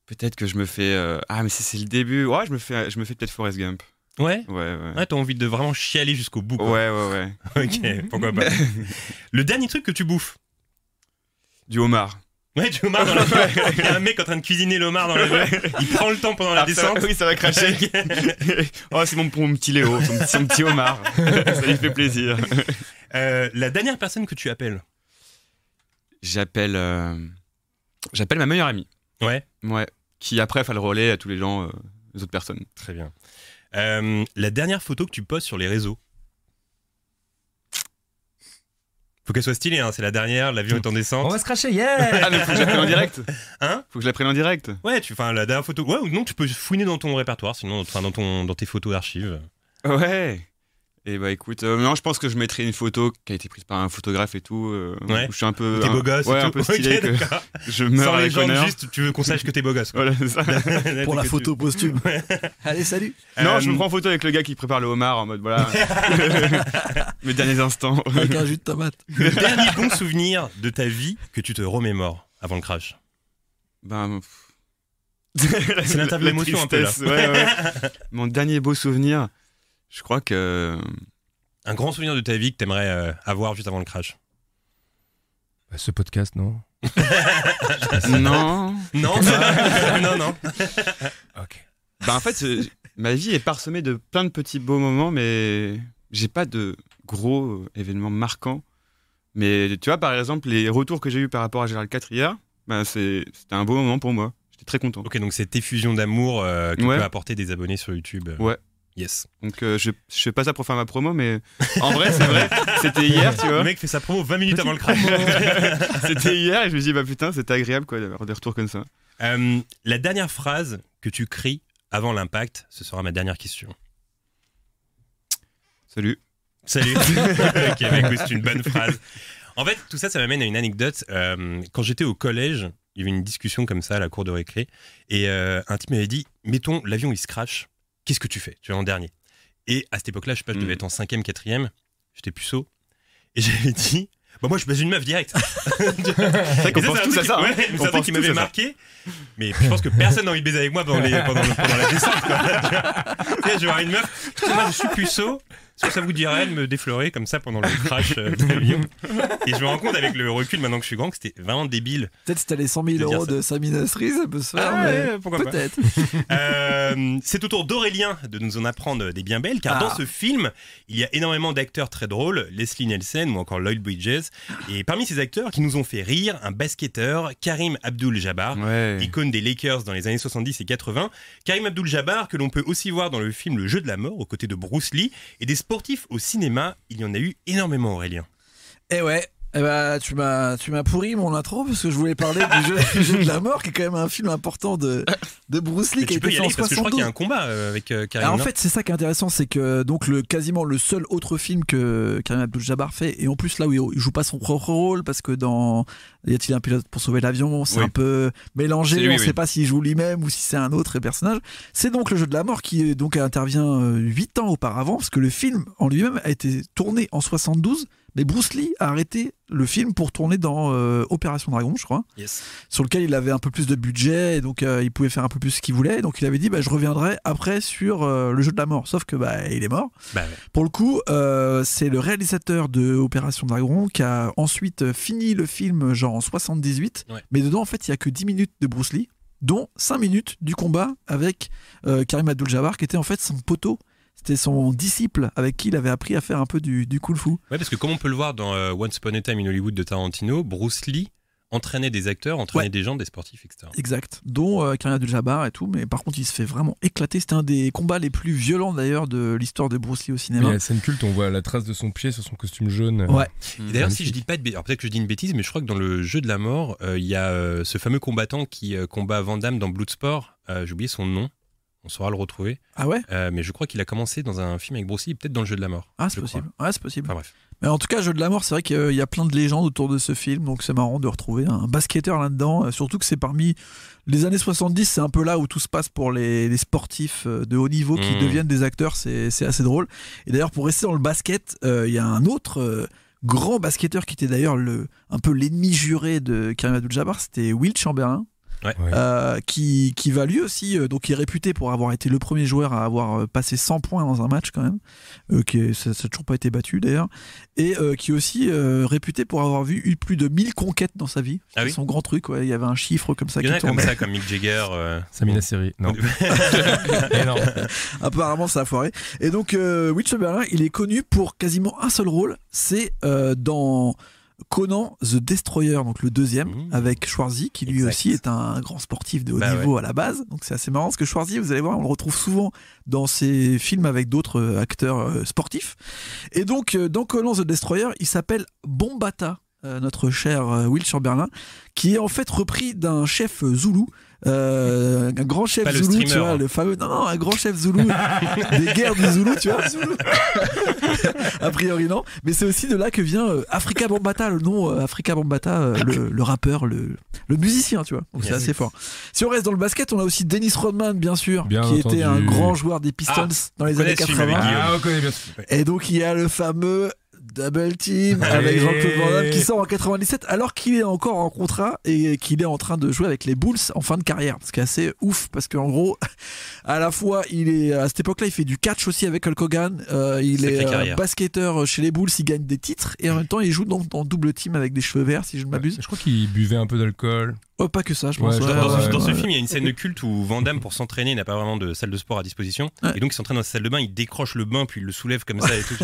je me fais. Ah, mais c'est le début. Ouais, je me fais peut-être Forrest Gump. Ouais. Ouais. Ouais, t'as envie de vraiment chialer jusqu'au bout. Quoi. Ouais. Ok, pourquoi pas. Le dernier truc que tu bouffes. Du homard. Ouais, du homard dans l'avion. Il y a un mec en train de cuisiner le homard dans l'avion. Il prend le temps pendant la Ah, ça descente. va- oui, ça va cracher. Oh, c'est mon petit Léo, son petit homard. Ça lui fait plaisir. La dernière personne que tu appelles. J'appelle ma meilleure amie. Ouais, Ouais. Qui après fait le relais à tous les gens, les autres personnes. très bien. La dernière photo que tu postes sur les réseaux. Faut qu'elle soit stylée, hein. C'est la dernière, l'avion est en On descente. va se cracher, yeah! Ah, mais faut que je la prenne en direct. Hein? Faut que je la prenne en direct. Ouais, la dernière photo. Ouais, ou non, tu peux fouiner dans ton répertoire, sinon, enfin, dans tes photos d'archives. Ouais. Et bah écoute, non, je pense que je mettrai une photo qui a été prise par un photographe et tout. Ouais. Où je suis un peu. T'es beau gosse, ouais, et un tout. peu stylé. Ok, que d'accord. je meurs Sans avec légende, honneur. juste, tu veux qu'on sache que t'es beau gosse. Quoi. Voilà, c'est ça. Pour la photo posthume. Allez, salut. Non, je me prends en photo avec le gars qui prépare le homard en mode voilà. Mes derniers instants. Avec un jus de tomate. Le dernier bon souvenir de ta vie que tu te remémores avant le crash. Ben. C'est l'interview la émotion un peu, là. tristesse, ouais. Mon dernier beau souvenir, je crois que. Un grand souvenir de ta vie que t'aimerais avoir juste avant le crash. Bah, ce podcast, non? Non. Non, non. Ok. Bah en fait, ma vie est parsemée de plein de petits beaux moments, mais j'ai pas de gros événements marquants. Mais tu vois, par exemple, les retours que j'ai eu par rapport à Gérald 4 hier, bah c'était un beau moment pour moi. J'étais très content. Ok, donc cette effusion d'amour que Ouais. peut apporter des abonnés sur YouTube. Ouais. Yes. Donc je fais pas ça pour faire ma promo, mais en vrai, c'est vrai. C'était hier, tu Le vois. mec fait sa promo 20 minutes avant le crash. C'était hier et je me dis, bah putain, c'était agréable quoi d'avoir des retours comme ça. La dernière phrase que tu cries avant l'impact, ce sera ma dernière question. Salut. Salut. Ok, bah écoute, c'est une bonne phrase. En fait, tout ça, ça m'amène à une anecdote. Quand j'étais au collège, il y avait une discussion comme ça à la cour de récré. Et un type m'avait dit, mettons, l'avion, il se crache. Qu'est-ce que tu fais? Tu es en dernier. Et à cette époque-là, je sais pas, je devais être en 5e, 4e. J'étais puceau. Et j'avais dit, bah moi, je baise une meuf direct. C'est vrai qu'on Et ça, pense c'est un tous truc à ça. qui- hein. ouais, c'est On un truc pense qui tous m'avait à ça. marqué. Mais je pense que personne n'a envie de baiser avec moi pendant la descente. Quoi. Tu sais, je vais voir une meuf. Moi, je suis puceau. Est-ce que ça vous dirait de me déflorer comme ça pendant le crash de l'avion? Et je me rends compte avec le recul maintenant que je suis grand que c'était vraiment débile. Peut-être si t'as les 100 000 De dire euros ça. de Sami Nasri, ça peut se faire, Ah mais ouais, pourquoi pas. peut-être. C'est au tour d'Aurélien de nous en apprendre des bien belles, car Ah. dans ce film, il y a énormément d'acteurs très drôles, Leslie Nielsen ou encore Lloyd Bridges. Et parmi ces acteurs qui nous ont fait rire, un basketteur, Karim Abdul-Jabbar, Ouais. icône des Lakers dans les années 70 et 80. Karim Abdul-Jabbar, que l'on peut aussi voir dans le film Le Jeu de la Mort, aux côtés de Bruce Lee, et des sportifs au cinéma, il y en a eu énormément, Aurélien. Eh ouais. Eh bah, tu m'as pourri mon intro parce que je voulais parler du jeu de la mort qui est quand même un film important de Bruce Lee Mais qui a tu peux été y fait en aller parce que je crois qu'il y a 72. un combat avec Karim. Alors, en non fait, c'est ça qui est intéressant, c'est que donc quasiment le seul autre film que Karim Abdul-Jabbar fait, et en plus là où il joue pas son propre rôle, parce que dans Y a-t-il un pilote pour sauver l'avion, c'est Oui. un peu mélangé, C'est lui, on oui. sait pas s'il joue lui-même ou si c'est un autre personnage. C'est donc le jeu de la mort qui donc intervient 8 ans auparavant, parce que le film en lui-même a été tourné en 72, mais Bruce Lee a arrêté le film pour tourner dans Opération Dragon, je crois, Yes. sur lequel il avait un peu plus de budget et donc il pouvait faire un peu plus ce qu'il voulait. Donc il avait dit je reviendrai après sur le jeu de la mort. Sauf que il est mort. Bah ouais. Pour le coup, c'est le réalisateur de Opération Dragon qui a ensuite fini le film genre en 78, Ouais. mais dedans en fait il y a que 10 minutes de Bruce Lee, dont 5 minutes du combat avec Karim Abdul-Jabbar qui était en fait son poteau. C'était son disciple avec qui il avait appris à faire un peu du kung-fu. Ouais, parce que comme on peut le voir dans Once Upon a Time in Hollywood de Tarantino, Bruce Lee entraînait des acteurs, entraînait Ouais. des gens, des sportifs, etc. Exact, dont Karim Abdul-Jabbar et tout, mais par contre il se fait vraiment éclater. C'était un des combats les plus violents d'ailleurs de l'histoire de Bruce Lee au Mais cinéma. la scène culte, on voit la trace de son pied sur son costume jaune. Ouais. Et d'ailleurs, si Magnifique. je dis pas de bêtises, alors peut-être que je dis une bêtise, mais je crois que dans le jeu de la mort, il y a ce fameux combattant qui combat Van Damme dans Bloodsport. J'ai oublié son nom. On saura le retrouver. Ah ouais. Mais je crois qu'il a commencé dans un film avec Bruce Lee, peut-être dans le jeu de la mort. Ah c'est je possible. crois. Ouais c'est possible. Enfin bref. Mais en tout cas, Jeu de la mort, c'est vrai qu'il y a plein de légendes autour de ce film, donc c'est marrant de retrouver un basketteur là-dedans, surtout que c'est parmi les années 70, c'est un peu là où tout se passe pour les sportifs de haut niveau qui Mmh. deviennent des acteurs, c'est assez drôle. Et d'ailleurs, pour rester dans le basket, il y a un autre grand basketteur qui était d'ailleurs un peu l'ennemi juré de Karim Abdul-Jabbar, c'était Wilt Chamberlain. Ouais. Qui va lui aussi, donc qui est réputé pour avoir été le premier joueur à avoir passé 100 points dans un match quand même, ça n'a toujours pas été battu d'ailleurs, et qui est aussi réputé pour avoir eu plus de 1000 conquêtes dans sa vie. Ah C'est oui. son grand truc, ouais. Il y avait un chiffre comme ça Il y en qui a comme tournait. ça, comme Mick Jagger. Samina Seri. Non. Mais non. Apparemment ça a foiré. Et donc Wilt Chamberlain, il est connu pour quasiment un seul rôle, c'est dans Conan the Destroyer, donc le deuxième, avec Schwarzy, qui lui Exact. aussi est un grand sportif de haut Bah niveau à la base. Donc c'est assez marrant parce que Schwarzy, vous allez voir, on le retrouve souvent dans ses films avec d'autres acteurs sportifs. Et donc dans Conan the Destroyer, il s'appelle Bombata, notre cher Wilt Chamberlain, qui est en fait repris d'un chef zoulou. Un grand chef Pas le zoulou, tu streamer, vois, hein. le fameux. Non, un grand chef zoulou des guerres du zoulou, tu vois. A priori, non. Mais c'est aussi de là que vient Afrika Bambaataa, le nom Afrika Bambaataa, le rappeur, le musicien, tu vois. Donc c'est Yes. assez fort. Si on reste dans le basket, on a aussi Dennis Rodman, bien sûr, Bien qui était un entendu. grand joueur des Pistons dans les on connaît années ce film avec 80. Guillaume. Ah, on connaît bien sûr. Et donc il y a le fameux Double Team Allez. avec Jean-Claude Van Damme qui sort en 97 alors qu'il est encore en contrat et qu'il est en train de jouer avec les Bulls en fin de carrière. Ce qui est assez ouf parce qu'en gros, à la fois il est à cette époque-là il fait du catch aussi avec Hulk Hogan, il Sacrée est carrière. basketteur chez les Bulls, il gagne des titres et en même temps il joue donc dans Double Team avec des cheveux verts si je ne m'abuse. Je crois qu'il buvait un peu d'alcool. Oh, pas que ça, je Ouais, pense. je ouais, crois Dans, ouais, ce, dans ce ouais. film, il y a une scène de culte où Van Damme, pour s'entraîner, n'a pas vraiment de salle de sport à disposition. Ouais. Et donc, il s'entraîne dans sa salle de bain, il décroche le bain, puis il le soulève comme ça et tout.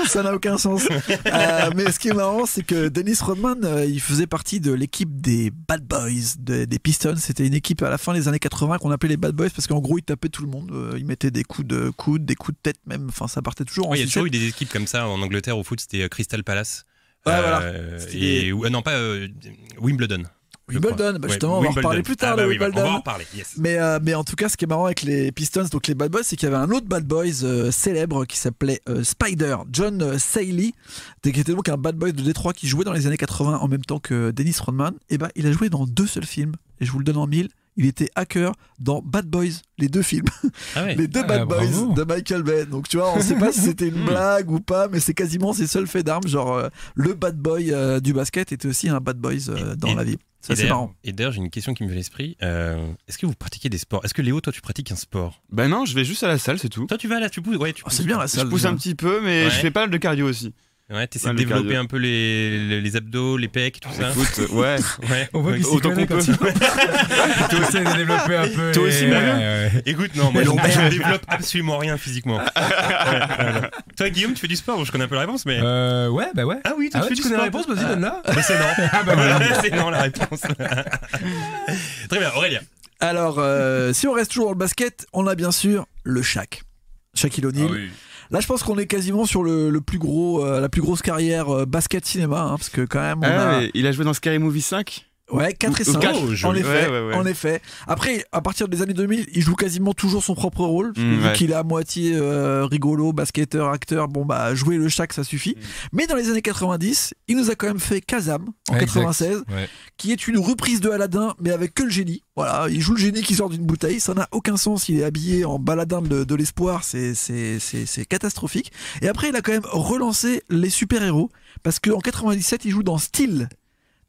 Ça n'a aucun sens. Mais ce qui est marrant, c'est que Dennis Rodman, il faisait partie de l'équipe des Bad Boys des Pistons. C'était une équipe à la fin des années 80 qu'on appelait les Bad Boys parce qu'en gros, ils tapaient tout le monde. Ils mettaient des coups de coude, des coups de tête même. Enfin, ça partait toujours en Ouais, il y a sucette. toujours eu des équipes comme ça en Angleterre au foot, c'était Crystal Palace. Ouais, voilà. C'était Non, pas Wimbledon. je Wimbledon, crois. bah Ouais, justement, on va en Wimbledon. reparler plus tard Ah bah de oui, Wimbledon. on va en reparler, yes. Mais en tout cas, ce qui est marrant avec les Pistons, donc les Bad Boys, c'est qu'il y avait un autre Bad Boys célèbre qui s'appelait Spider, John Saley, qui était donc un Bad Boy de Détroit qui jouait dans les années 80 en même temps que Dennis Rodman. Et ben, il a joué dans 2 seuls films, et je vous le donne en mille. Il était hacker dans Bad Boys, les 2 films, Ah ouais. les 2 Ah, Bad Boys bravo. de Michael Bay. Donc tu vois, on sait pas si c'était une blague ou pas, mais c'est quasiment ses seuls faits d'armes. Genre le Bad Boy du basket était aussi un Bad Boys dans Et- la vie. C'est Et assez d'ailleurs- marrant. Et d'ailleurs, j'ai une question qui me vient à l'esprit. Est-ce que vous pratiquez des sports? Est-ce que Léo, toi, tu pratiques un sport? Bah non, je vais juste à la salle, c'est tout. Toi, tu vas là, tu pousses. Ouais, tu Oh, pousses. c'est bien la Je salle. pousse déjà. un petit peu, mais Ouais. je fais pas mal de cardio aussi. Ouais, t'essaies Ouais, de le développer cardio. un peu les abdos, les pecs, tout ça. Écoute, ouais. Ouais. On voit qu'il s'y Autant connaît qu'on quand peut. il tu essaies de développer un peu. Toi aussi, les- mon vieux ouais. Écoute, non, moi, je ne développe absolument rien physiquement. Ouais. Toi, Guillaume, tu fais du sport? Je connais un peu la réponse, mais. Ouais, bah ouais. Ah oui, toi, Ah ouais, tu fais tu du connais la sport. réponse, vas-y, donne-la. Mais c'est non. Ah bah voilà. C'est non la réponse. Très bien, Aurélien. Alors, si on reste toujours dans le basket, on a bien sûr le Shaq. Shaquille O'Neal. Là, je pense qu'on est quasiment sur le plus gros, la plus grosse carrière basket cinéma, hein, parce que quand même, on a Ouais, il a joué dans Scary Movie 5. ouais 4 et Ou 5. quatre, En joli. effet, Ouais. en effet. Après, à partir des années 2000, il joue quasiment toujours son propre rôle, parce que vu Ouais. qu'il est à moitié rigolo, basketteur, acteur. Bon bah, jouer le Shaq, ça suffit. Mais dans les années 90, il nous a quand même fait Kazam en Ouais, 96. exact. Ouais. Qui est une reprise de Aladdin, mais avec que le génie. Voilà, il joue le génie qui sort d'une bouteille, ça n'a aucun sens, il est habillé en baladin de l'espoir, c'est catastrophique. Et après, il a quand même relancé les super-héros, parce qu'en 97, il joue dans Steel,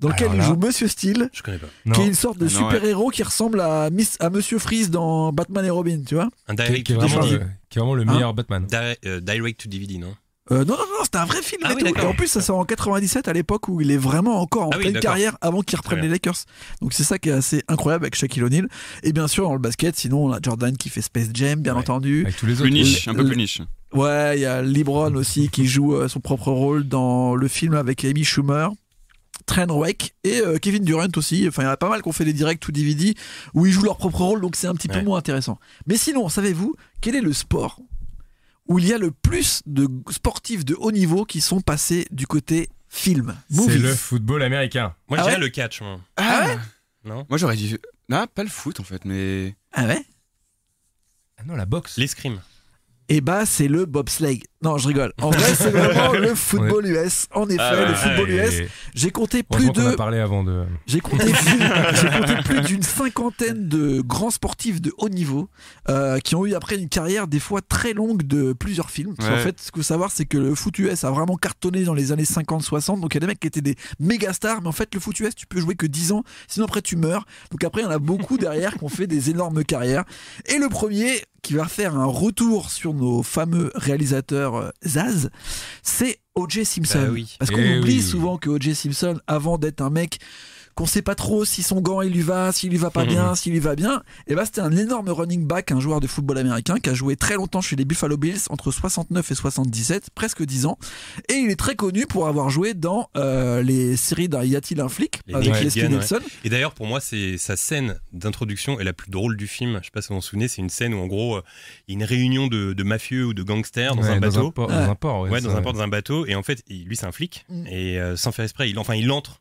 dans lequel Alors il là- joue Monsieur Steel, Je connais pas. qui Non. est une sorte de Ah non, super-héros qui ressemble à Monsieur Freeze dans Batman et Robin, tu vois. Un Qui est direct to vraiment DVD. le meilleur Batman. Direct to DVD, non? Non, c'était un vrai film Ah et oui, tout. Et d'accord. en plus, ça sort en 97 à l'époque où il est vraiment encore en Ah oui, pleine d'accord. carrière avant qu'il reprenne Très les bien. Lakers. Donc c'est ça qui est assez incroyable avec Shaquille O'Neal. Et bien sûr, dans le basket, sinon, on a Jordan qui fait Space Jam, bien Ouais. entendu. Avec tous les autres. Plus niche, le- un peu plus niche. Ouais, il y a LeBron aussi qui joue son propre rôle dans le film avec Amy Schumer. Trainwreck et Kevin Durant aussi. Enfin, il y en a pas mal qui ont fait des directs ou DVD où ils jouent leur propre rôle, donc c'est un petit peu Ouais. moins intéressant. Mais sinon, savez-vous quel est le sport où il y a le plus de sportifs de haut niveau qui sont passés du côté film, C'est movies? le football américain. Moi, Ah je dirais ouais le catch, moi. Ah ouais? Non. Moi j'aurais dit. Ah, pas le foot en fait, mais. Ah ouais? Ah non, la boxe. L'escrime. Et bah, c'est le bobsleigh. Non, je rigole. En vrai, c'est vraiment le football US. En effet, Ah ouais, le football Et- US. J'ai compté plus Heureusement qu'on de a parlé avant de. J'ai compté plus d'une cinquantaine de grands sportifs de haut niveau qui ont eu après une carrière des fois très longue de plusieurs films. Parce qu'en Ouais. fait, ce qu'il faut savoir, c'est que le foot US a vraiment cartonné dans les années 50-60. Donc il y a des mecs qui étaient des méga stars, mais en fait, le foot US, tu peux jouer que 10 ans, sinon après tu meurs. Donc après, il y en a beaucoup derrière qui ont fait des énormes carrières. Et le premier qui va faire un retour sur nos fameux réalisateurs Zaz, c'est O.J. Simpson. Bah oui. Parce qu'on Eh oublie oui. souvent que O.J. Simpson, avant d'être un mec qu'on sait pas trop si son gant il lui va, s'il lui va pas bien, s'il lui va bien, et bah c'était un énorme running back, un joueur de football américain qui a joué très longtemps chez les Buffalo Bills entre 69 et 77, presque 10 ans, et il est très connu pour avoir joué dans les séries d'Y a-t-il un flic Les avec Naked Leslie Gun, ouais. Nielsen. Et d'ailleurs, pour moi, c'est sa scène d'introduction est la plus drôle du film. Je sais pas si vous vous en souvenez, c'est une scène où, en gros, il y a une réunion de mafieux ou de gangsters dans Ouais, un bateau. Dans un port, Ouais, dans ça- un port, dans un bateau. Et en fait, lui, c'est un flic. Mm. Et sans faire exprès, il entre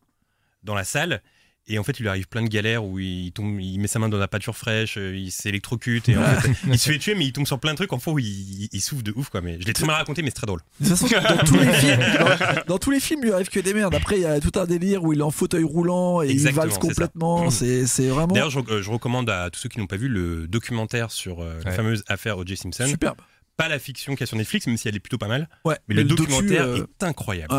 dans la salle. Et en fait, il lui arrive plein de galères où il met sa main dans la pâture fraîche, il s'électrocute. Et en fait, il se fait tuer, mais il tombe sur plein de trucs. En fait, où il souffre de ouf, quoi. Mais je l'ai très mal raconté, mais c'est très drôle. De toute façon, dans tous les films, il lui arrive que des merdes. Après, il y a tout un délire où il est en fauteuil roulant et Exactement, il valse c'est ça. complètement. C'est vraiment D'ailleurs, je recommande à tous ceux qui n'ont pas vu le documentaire sur la Ouais. fameuse affaire O.J. Simpson. superbe. Pas la fiction qu'il y a sur Netflix, même si elle est plutôt pas mal. Ouais, Mais le docu, documentaire est incroyable.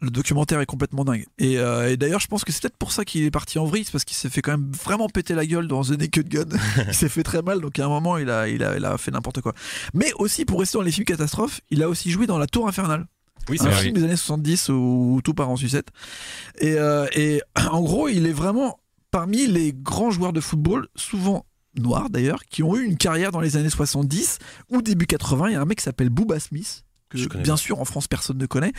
le documentaire est complètement dingue. Et d'ailleurs, je pense que c'est peut-être pour ça qu'il est parti en vrille, c'est parce qu'il s'est fait quand même vraiment péter la gueule dans The Naked Gun. Il s'est fait très mal, donc à un moment, il a fait n'importe quoi. Mais aussi, pour rester dans les films catastrophes, il a aussi joué dans La Tour Infernale. Oui, c'est Un vrai. film des années 70 où tout part en sucette. Et en gros, il est vraiment parmi les grands joueurs de football, souvent noirs d'ailleurs, qui ont eu une carrière dans les années 70 ou début 80. Il y a un mec qui s'appelle Booba Smith, que Je connais bien pas. sûr en France personne ne connaît,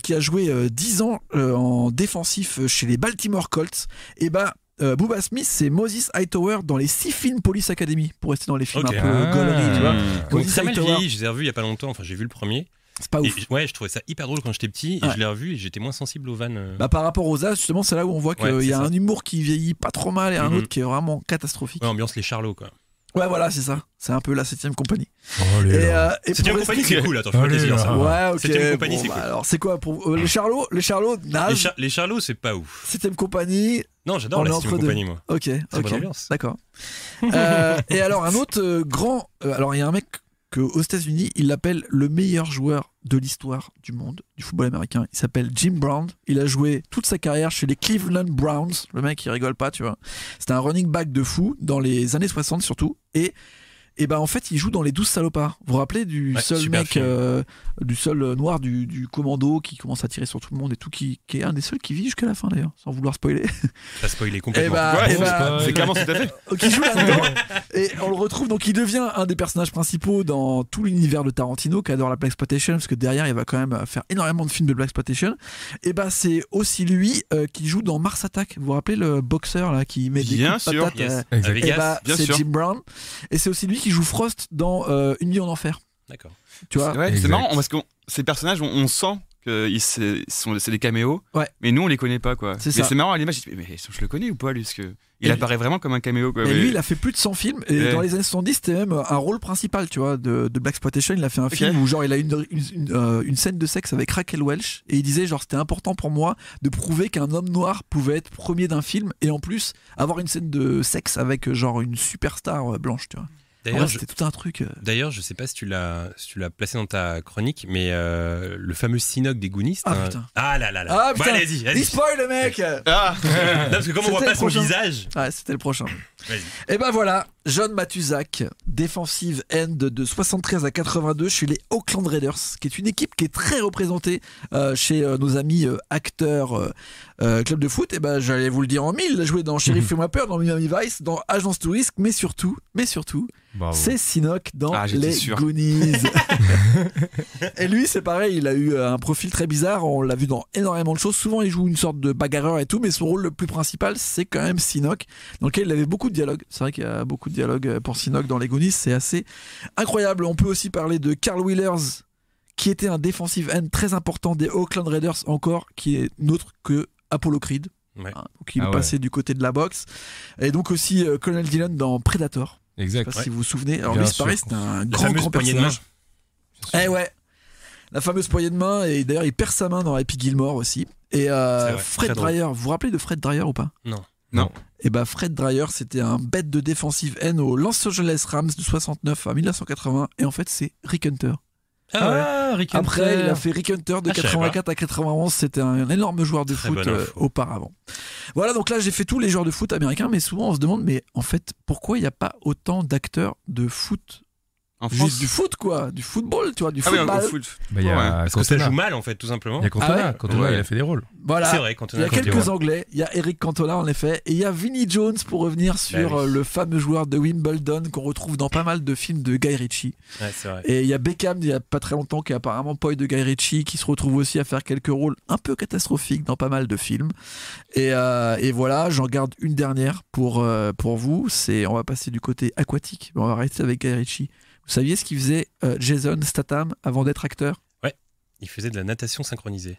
qui a joué 10 ans en défensif chez les Baltimore Colts. Et Booba Smith, c'est Moses Hightower dans les 6 films Police Academy, pour rester dans les films Ok. un peu Ah. gauleries, tu vois. Donc, Moses très mal Hightower, vieilli, je les ai revus il y a pas longtemps. Enfin, j'ai vu le premier. c'est pas Et, ouf. ouais, je trouvais ça hyper drôle quand j'étais petit. Et Ouais. je l'ai revu et j'étais moins sensible aux vannes. Par rapport aux As, justement, c'est là où on voit qu'il Ouais, y c'est a ça. un humour qui vieillit pas trop mal et un Mhm. autre qui est vraiment catastrophique. Ouais, ambiance les Charlots, quoi. Ouais, voilà, c'est ça. C'est un peu la 7ème compagnie. Allez, Et, là. et Septième pour compagnie, rester- c'est cool. Attends, je fais Allez, plaisir, ça. là. Ouais, ok. Septième compagnie, c'est cool. Alors, c'est quoi pour les Charlots? Les Charlots, nage. Les Charlots, c'est pas ouf. 7ème compagnie. Non, j'adore On la est 7ème entre deux. compagnie, moi. Ok, bonne ok. ambiance. D'accord. Et alors, un autre grand. Alors, il y a un mec que aux États-Unis, il l'appelle le meilleur joueur de l'histoire du monde, du football américain. Il s'appelle Jim Brown. Il a joué toute sa carrière chez les Cleveland Browns. Le mec, il rigole pas, tu vois. C'était un running back de fou dans les années 60 surtout. Et en fait, il joue dans Les 12 salopards. Vous vous rappelez du Ouais, seul super mec, film. du seul noir du commando qui commence à tirer sur tout le monde et tout, qui est un des seuls qui vit jusqu'à la fin d'ailleurs, sans vouloir spoiler. T'as spoilé Et complètement. Ouais, c'est c'est clairement tout à fait. qui joue là-dedans. Et on le retrouve, donc il devient un des personnages principaux dans tout l'univers de Tarantino, qui adore la Blaxploitation, parce que derrière, il va quand même faire énormément de films de Blaxploitation. Et c'est aussi lui qui joue dans Mars Attack. Vous vous rappelez le boxeur là qui met des Bien coups de sûr. patate, Yes. Exact. À Vegas. bien c'est sûr. Jim Brown. Et c'est aussi lui qui joue Frost dans Une nuit en enfer. D'accord. Tu vois Ouais, c'est Exact. marrant parce que ces personnages, on sent que c'est des caméos, Ouais. mais nous on les connaît pas quoi. C'est Mais ça. c'est marrant à l'image, je dis, mais je le connais ou pas lui parce que il Et apparaît vraiment comme un caméo quoi. Et mais- lui, il a fait plus de 100 films. Et Ouais. dans les années 70, c'était même un rôle principal, tu vois, de Blaxploitation. Il a fait un film où, genre, il a une scène de sexe avec Raquel Welch. Et il disait, genre, c'était important pour moi de prouver qu'un homme noir pouvait être premier d'un film. Et en plus, avoir une scène de sexe avec, genre, une superstar blanche, tu vois. En D'ailleurs, vrai, je, c'était tout un truc. d'ailleurs, je sais pas si tu l'as placé dans ta chronique, mais le fameux Sinoc des Goonies. Ah, c'est un- putain. Ah là là là. Ah, Bon, putain. allez-y, Il allez-y. spoil, le mec! Ah Non, parce que comme on voit C'était pas le son prochain. visage. Ouais, c'était le prochain. Vas-y. Et voilà. John Matuszak, defensive end de 73 à 82 chez les Oakland Raiders, qui est une équipe qui est très représentée chez nos amis acteurs club de foot. Et ben, j'allais vous le dire en mille, il a joué dans Sheriff Fais-moi peur, dans Miami Vice, dans Agence to Risk, mais surtout, Bravo. c'est Sinoc dans j'étais les sûr. Goonies. Et lui, c'est pareil, il a eu un profil très bizarre, on l'a vu dans énormément de choses. Souvent, il joue une sorte de bagarreur et tout, mais son rôle le plus principal, c'est quand même Sinoc, dans lequel il avait beaucoup de dialogues. C'est vrai qu'il y a beaucoup de dialogues pour Sinoc dans les Goonies, c'est assez incroyable. On peut aussi parler de Carl Wheelers, qui était un defensive end très important des Oakland Raiders encore, qui est autre que Apollo Creed. Ouais. Donc il est Ah ouais. passé du côté de la boxe. Et donc aussi Colonel Dillon dans Predator. Exact. Je sais pas si vous vous souvenez. Alors Bien lui, c'est pareil, sûr. c'était un La grand fameuse poignée de main. personnage. Eh ouais. La fameuse poignée de main, et d'ailleurs il perd sa main dans Happy Gilmore aussi. Et vrai, Fred très drôle. Dreyer, vous vous rappelez de Fred Dreyer ou pas? Non. Et bah Fred Dreyer, c'était un bête de defensive end aux Los Angeles Rams de 69 à 1980, et en fait c'est Rick Hunter. Rick Après, Hunter. il a fait Rick Hunter de Ah, je savais 84 à 91. C'était un énorme joueur de Très foot bonne info. auparavant. Voilà, donc là, j'ai fait tous les joueurs de foot américains, mais souvent, on se demande, mais en fait, pourquoi il n'y a pas autant d'acteurs de foot? En Juste France du foot, quoi. Du football, tu vois, du Ah oui, football. au foot. Bah, il y a Ouais. Parce que ça Cantona. joue mal en fait, tout simplement. Il y a Cantona. Ah ouais Cantona, Ouais. il a fait des rôles. Voilà. C'est vrai, quand on Il y a quelques Cantona. Anglais. Il y a Eric Cantona, en effet. Et il y a Vinnie Jones, pour revenir sur oui. le fameux joueur de Wimbledon qu'on retrouve dans pas mal de films de Guy Ritchie. Ouais, c'est vrai. Et il y a Beckham, il y a pas très longtemps, qui est apparemment poil de Guy Ritchie, qui se retrouve aussi à faire quelques rôles un peu catastrophiques dans pas mal de films. Et voilà, j'en garde une dernière pour vous. On va passer du côté aquatique. On va rester avec Guy Ritchie. Vous saviez ce qu'il faisait Jason Statham avant d'être acteur? Il faisait de la natation synchronisée.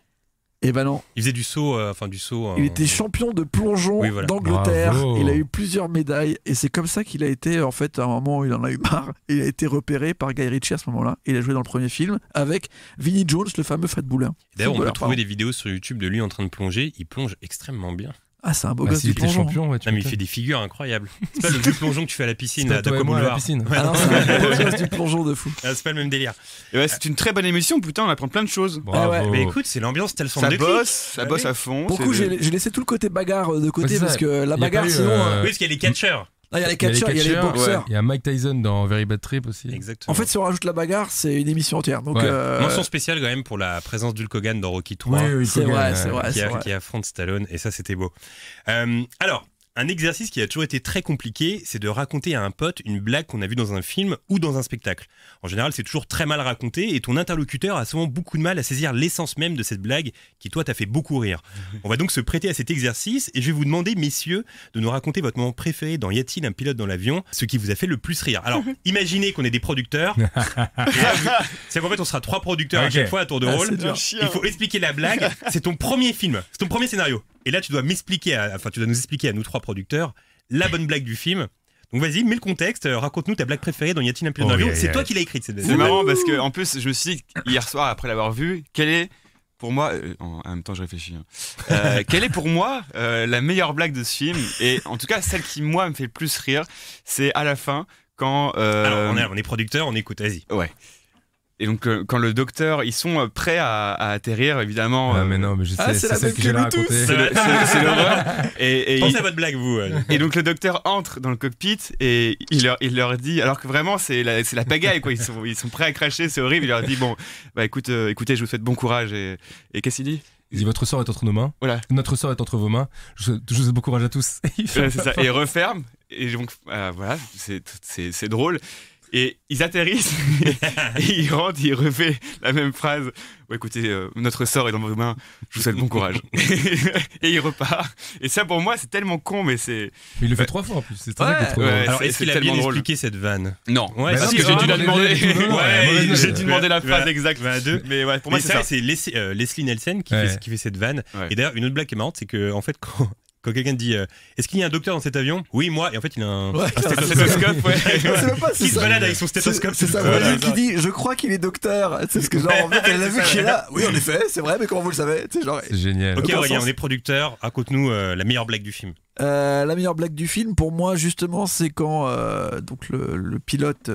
Eh ben non. Il faisait du saut, du saut. Il était champion de plongeon Oui, voilà. d'Angleterre. Bravo. Il a eu plusieurs médailles et c'est comme ça qu'il a été, en fait, à un moment où il en a eu marre, il a été repéré par Guy Ritchie à ce moment-là. Il a joué dans le premier film avec Vinnie Jones, le fameux Fred Buller. D'ailleurs, on peut Footballeur, trouver pardon. des vidéos sur YouTube de lui en train de plonger. Il plonge extrêmement bien. Ah, c'est un beau Bah, gosse s'il du était plongeon. champion, ouais, tu Non, mais il m'étonnes. fait des figures incroyables. C'est pas le vieux plongeon que tu fais à la piscine, C'est à pas toi et Daco moi à la Boulevard. piscine. Ouais, Ah non, non, c'est un beau gosse du plongeon de fou. c'est pas le même délire. Et ouais, c'est une très bonne émission, putain, on apprend plein de choses. Bravo. Ah ouais. Mais écoute, c'est l'ambiance telle son Ça de bosse, clics. ça Ah bosse oui. à fond. Pour le coup, c'est- j'ai laissé tout le côté bagarre de Ouais, côté c'est parce ça. que la Il y a bagarre, pas eu, sinon. Oui, parce qu'il y a les catcheurs. Il y a les Il y a catcheurs, il y a les catcheurs, boxeurs. Il y a Mike Tyson dans Very Bad Trip aussi. Exactement. En fait, si on rajoute la bagarre, c'est une émission entière. Donc, Ouais. Mention spéciale quand même pour la présence d'Hulk Hogan dans Rocky 3. c'est vrai, c'est vrai. Qui affronte Stallone, et ça c'était beau. Alors, un exercice qui a toujours été très compliqué, c'est de raconter à un pote une blague qu'on a vue dans un film ou dans un spectacle. En général, c'est toujours très mal raconté et ton interlocuteur a souvent beaucoup de mal à saisir l'essence même de cette blague qui, toi, t'a fait beaucoup rire. On va donc se prêter à cet exercice et je vais vous demander, messieurs, de nous raconter votre moment préféré dans Y a-t-il un pilote dans l'avion, ce qui vous a fait le plus rire. Alors, imaginez qu'on est des producteurs. C'est qu'en fait, on sera 3 producteurs à Ok. chaque fois à tour de Ah, rôle. c'est dur. Il faut expliquer la blague. C'est ton premier film, c'est ton premier scénario. Et là, tu dois tu dois nous expliquer à nous 3 producteurs la bonne blague du film. Donc vas-y, mets le contexte, raconte-nous ta blague préférée dans Y a-t-il un pilote dans l'avion. C'est toi qui l'as écrite cette blague. C'est marrant parce que en plus, je me suis dit hier soir après l'avoir vu, quelle est pour moi, en même temps je réfléchis, hein. Quelle est pour moi la meilleure blague de ce film, et en tout cas celle qui moi me fait le plus rire, c'est à la fin quand Alors, on est producteur, on écoute, vas-y. ouais. Et donc quand le docteur, ils sont prêts à atterrir évidemment. Ah, mais non, mais je Ah, sais, c'est c'est la celle même que j'allais que nous tous. raconter. c'est l'horreur. Et Pensez à votre blague, vous. Et donc le docteur entre dans le cockpit et il leur dit, alors que vraiment c'est la pagaille quoi, ils sont prêts à cracher, c'est horrible, il leur dit bon bah écoutez, je vous souhaite bon courage, et qu'est-ce qu'il dit? Il dit votre sort est entre nos mains. Voilà. Notre sort est entre vos mains. Je vous souhaite bon courage à tous. Il fait Ouais, c'est ça, et il referme, et donc voilà, c'est drôle. Et ils atterrissent et il rentre, il refait la même phrase. Ouais, écoutez, notre sort est dans vos mains, je vous souhaite bon courage. Et il repart. Et ça, pour moi, c'est tellement con, mais c'est. Mais il le fait 3 fois en plus. C'est ça Ouais, qui est trop ouais. drôle. Alors, c'est est-ce qu'il a tellement bien drôle. expliqué cette vanne? Non, Ouais, parce non, que mais j'ai dû non, la demander. non, Ouais, J'ai dû demander la phrase va- exacte. va à 2. Mais ouais, pour Mais moi, c'est ça. c'est Leslie Nielsen qui, Ouais. qui fait cette vanne. Ouais. Et d'ailleurs, une autre blague qui est marrante, c'est que en fait, quand quelqu'un dit est-ce qu'il y a un docteur dans cet avion? Oui, moi. Et en fait, il a un Ouais, Un stéthoscope, ouais. c'est même pas qui se ça. balade avec son stéthoscope. C'est sa Voilà, voisine qui dit je crois qu'il est docteur. C'est ce que genre en fait elle a vu qu'il est là. Oui en effet c'est vrai mais comment vous le savez? Tu sais, genre, C'est génial. Ok, Aucun Aurélien, sens. on est producteur. Raconte-nous la meilleure blague du film. La meilleure blague du film pour moi justement c'est quand donc le pilote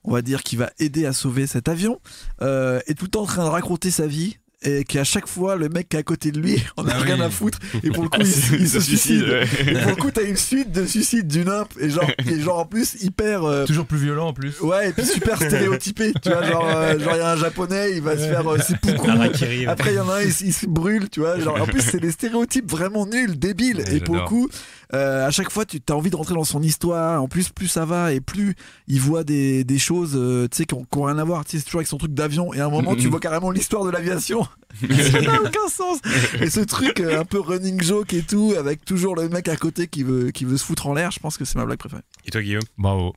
on va dire qui va aider à sauver cet avion est tout le temps en train de raconter sa vie et qui à chaque fois le mec qui est à côté de lui on a Ah rien oui. à foutre et pour le coup il se suicide. ouais. Et pour le coup t'as une suite de suicides d'une imp et genre en plus hyper Toujours plus violent en plus. ouais et puis super stéréotypé, tu vois, genre il y a un japonais, il va se faire seppuku. Harakiri, ouais. Après il y en a un, il se brûle, tu vois, genre en plus c'est des stéréotypes vraiment nuls, débiles. Ouais, Et pour le j'adore. coup à chaque fois tu as envie de rentrer dans son histoire. En plus ça va et plus il voit des choses tu sais qui ont rien à voir, tu sais, c'est toujours avec son truc d'avion et à un moment tu vois carrément l'histoire de l'aviation. Ça n'a aucun sens. Et ce truc un peu running joke et tout, avec toujours le mec à côté qui veut se foutre en l'air, je pense que c'est ma blague préférée. Et toi, Guillaume? Bravo.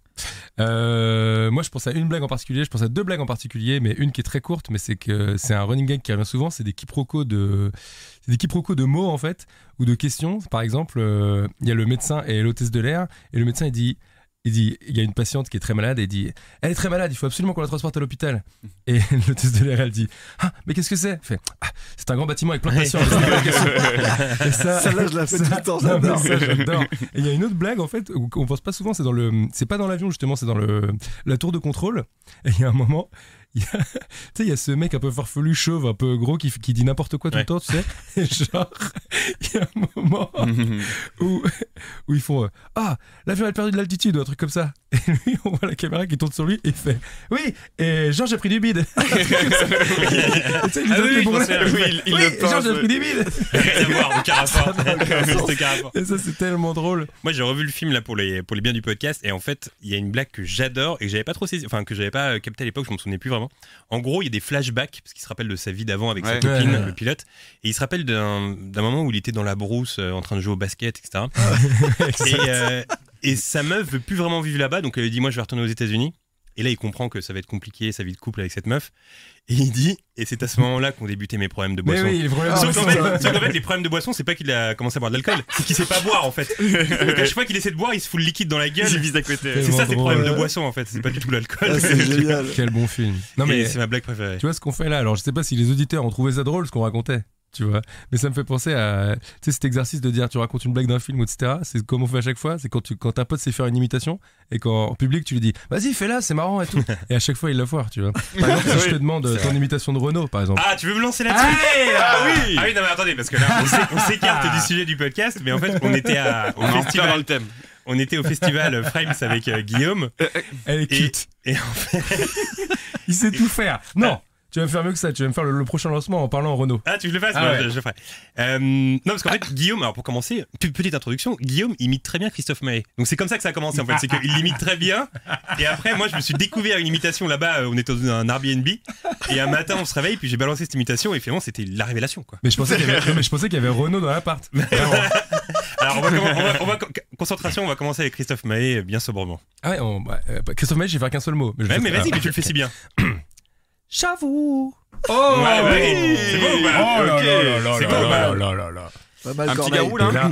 Moi, je pense à une blague en particulier. Je pense à deux blagues en particulier, mais une qui est très courte, mais c'est que c'est un running gag qui revient souvent. C'est des quiproquos de mots en fait, ou de questions. Par exemple, il y a le médecin et l'hôtesse de l'air, et le médecin il dit, il y a une patiente qui est très malade et il dit, elle est très malade, il faut absolument qu'on la transporte à l'hôpital. Et l'hôtesse de l'air elle dit, ah mais qu'est-ce que c'est? Elle fait, ah, c'est un grand bâtiment avec plein de patients. Et ça, Celle-là, je la fais tout le temps, non, mais j'adore. ça, j'adore. Et il y a une autre blague en fait qu'on pense pas souvent, c'est pas dans l'avion justement, c'est dans la tour de contrôle. Et il y a un moment, tu sais, il y a ce mec un peu farfelu, chauve, un peu gros qui dit n'importe quoi tout le temps, tu sais. Et genre, il y a un moment où ils font ah, l'avion a perdu de l'altitude ou un truc comme ça. Et lui, on voit la caméra qui tourne sur lui et il fait oui, et Georges a pris du bide. Et tu sais, il Ah oui, dit, je bon, pensais à- là, oui, il oui, le pense, Georges a ouais. pris du bide. Rien à voir, aucun rapport. C'était aucun rapport. Et ça, c'est tellement drôle. Moi, j'ai revu le film là pour les biens du podcast et en fait, il y a une blague que j'adore et que j'avais pas trop saisi, enfin que j'avais pas capté à l'époque, je m'en souvenais plus vraiment. En gros, il y a des flashbacks parce qu'il se rappelle de sa vie d'avant avec sa Ouais. copine, Ouais. le pilote, et il se rappelle d'un moment où il était dans la brousse en train de jouer au basket, etc. Et sa meuf veut plus vraiment vivre là-bas, donc elle lui dit moi je vais retourner aux États-Unis. Et là, il comprend que ça va être compliqué sa vie de couple avec cette meuf. Et il dit, et c'est à ce moment-là qu'ont débuté mes problèmes de Mais boisson. oui, les problèmes de Sauf qu'en boisson. fait, les problèmes de boisson, c'est pas qu'il a commencé à boire de l'alcool, c'est qu'il sait pas boire en fait. Donc à chaque fois qu'il essaie de boire, il se fout le liquide dans la gueule. Il vise à côté. C'est Tellement ça, c'est le drôle. problème de boisson en fait, c'est pas du tout l'alcool. Ah, c'est génial. Quel bon film. Non mais Et c'est ma blague préférée. tu vois ce qu'on fait là. Alors je sais pas si les auditeurs ont trouvé ça drôle ce qu'on racontait, tu vois. Mais ça me fait penser à, tu sais, cet exercice de dire tu racontes une blague d'un film, etc. C'est comme on fait à chaque fois. C'est quand un pote sait faire une imitation et qu'en public tu lui dis vas-y fais-la, c'est marrant et tout. Et à chaque fois il la foire, tu vois. Par exemple, si je te demande ton imitation de Renault, par exemple. Ah, tu veux me lancer là-dessus Ah oui. Ah oui, non mais attendez, parce que là, on s'écarte du sujet du podcast, mais en fait, on était au On est en plein dans festival. le thème. On était au festival Frames avec Guillaume. Elle est Et, cute. et en fait, Il sait tout faire. Non, tu vas me faire mieux que ça. Tu vas me faire le prochain lancement en parlant en Renault. ah, tu veux que je le fasse? Ah Ouais, ouais. je le ferai. Non, parce qu'en fait, Guillaume, alors pour commencer, petite introduction, Guillaume imite très bien Christophe Maé. Donc c'est comme ça que ça a commencé en fait, c'est qu'il l'imite très bien. Et après, moi, je me suis découvert une imitation là-bas, on était dans un Airbnb. Et un matin, on se réveille, puis j'ai balancé cette imitation, et finalement, c'était la révélation, quoi. Mais je pensais qu'il y avait, non, mais je pensais qu'il y avait Renault dans l'appart. Vraiment. Alors, concentration, on va commencer avec Christophe Maé, bien sobrement. Ah ouais, Christophe Maé, j'ai fait qu'un seul mot. Ouais, mais vas-y, mais tu le fais si bien. J'avoue. Oh, Ouais, ouais, c'est beau ou pas? Oh là Ok, là là là c'est là beau, là bah. là là là. Pas mal Un petit Corneille. garou là. Et là,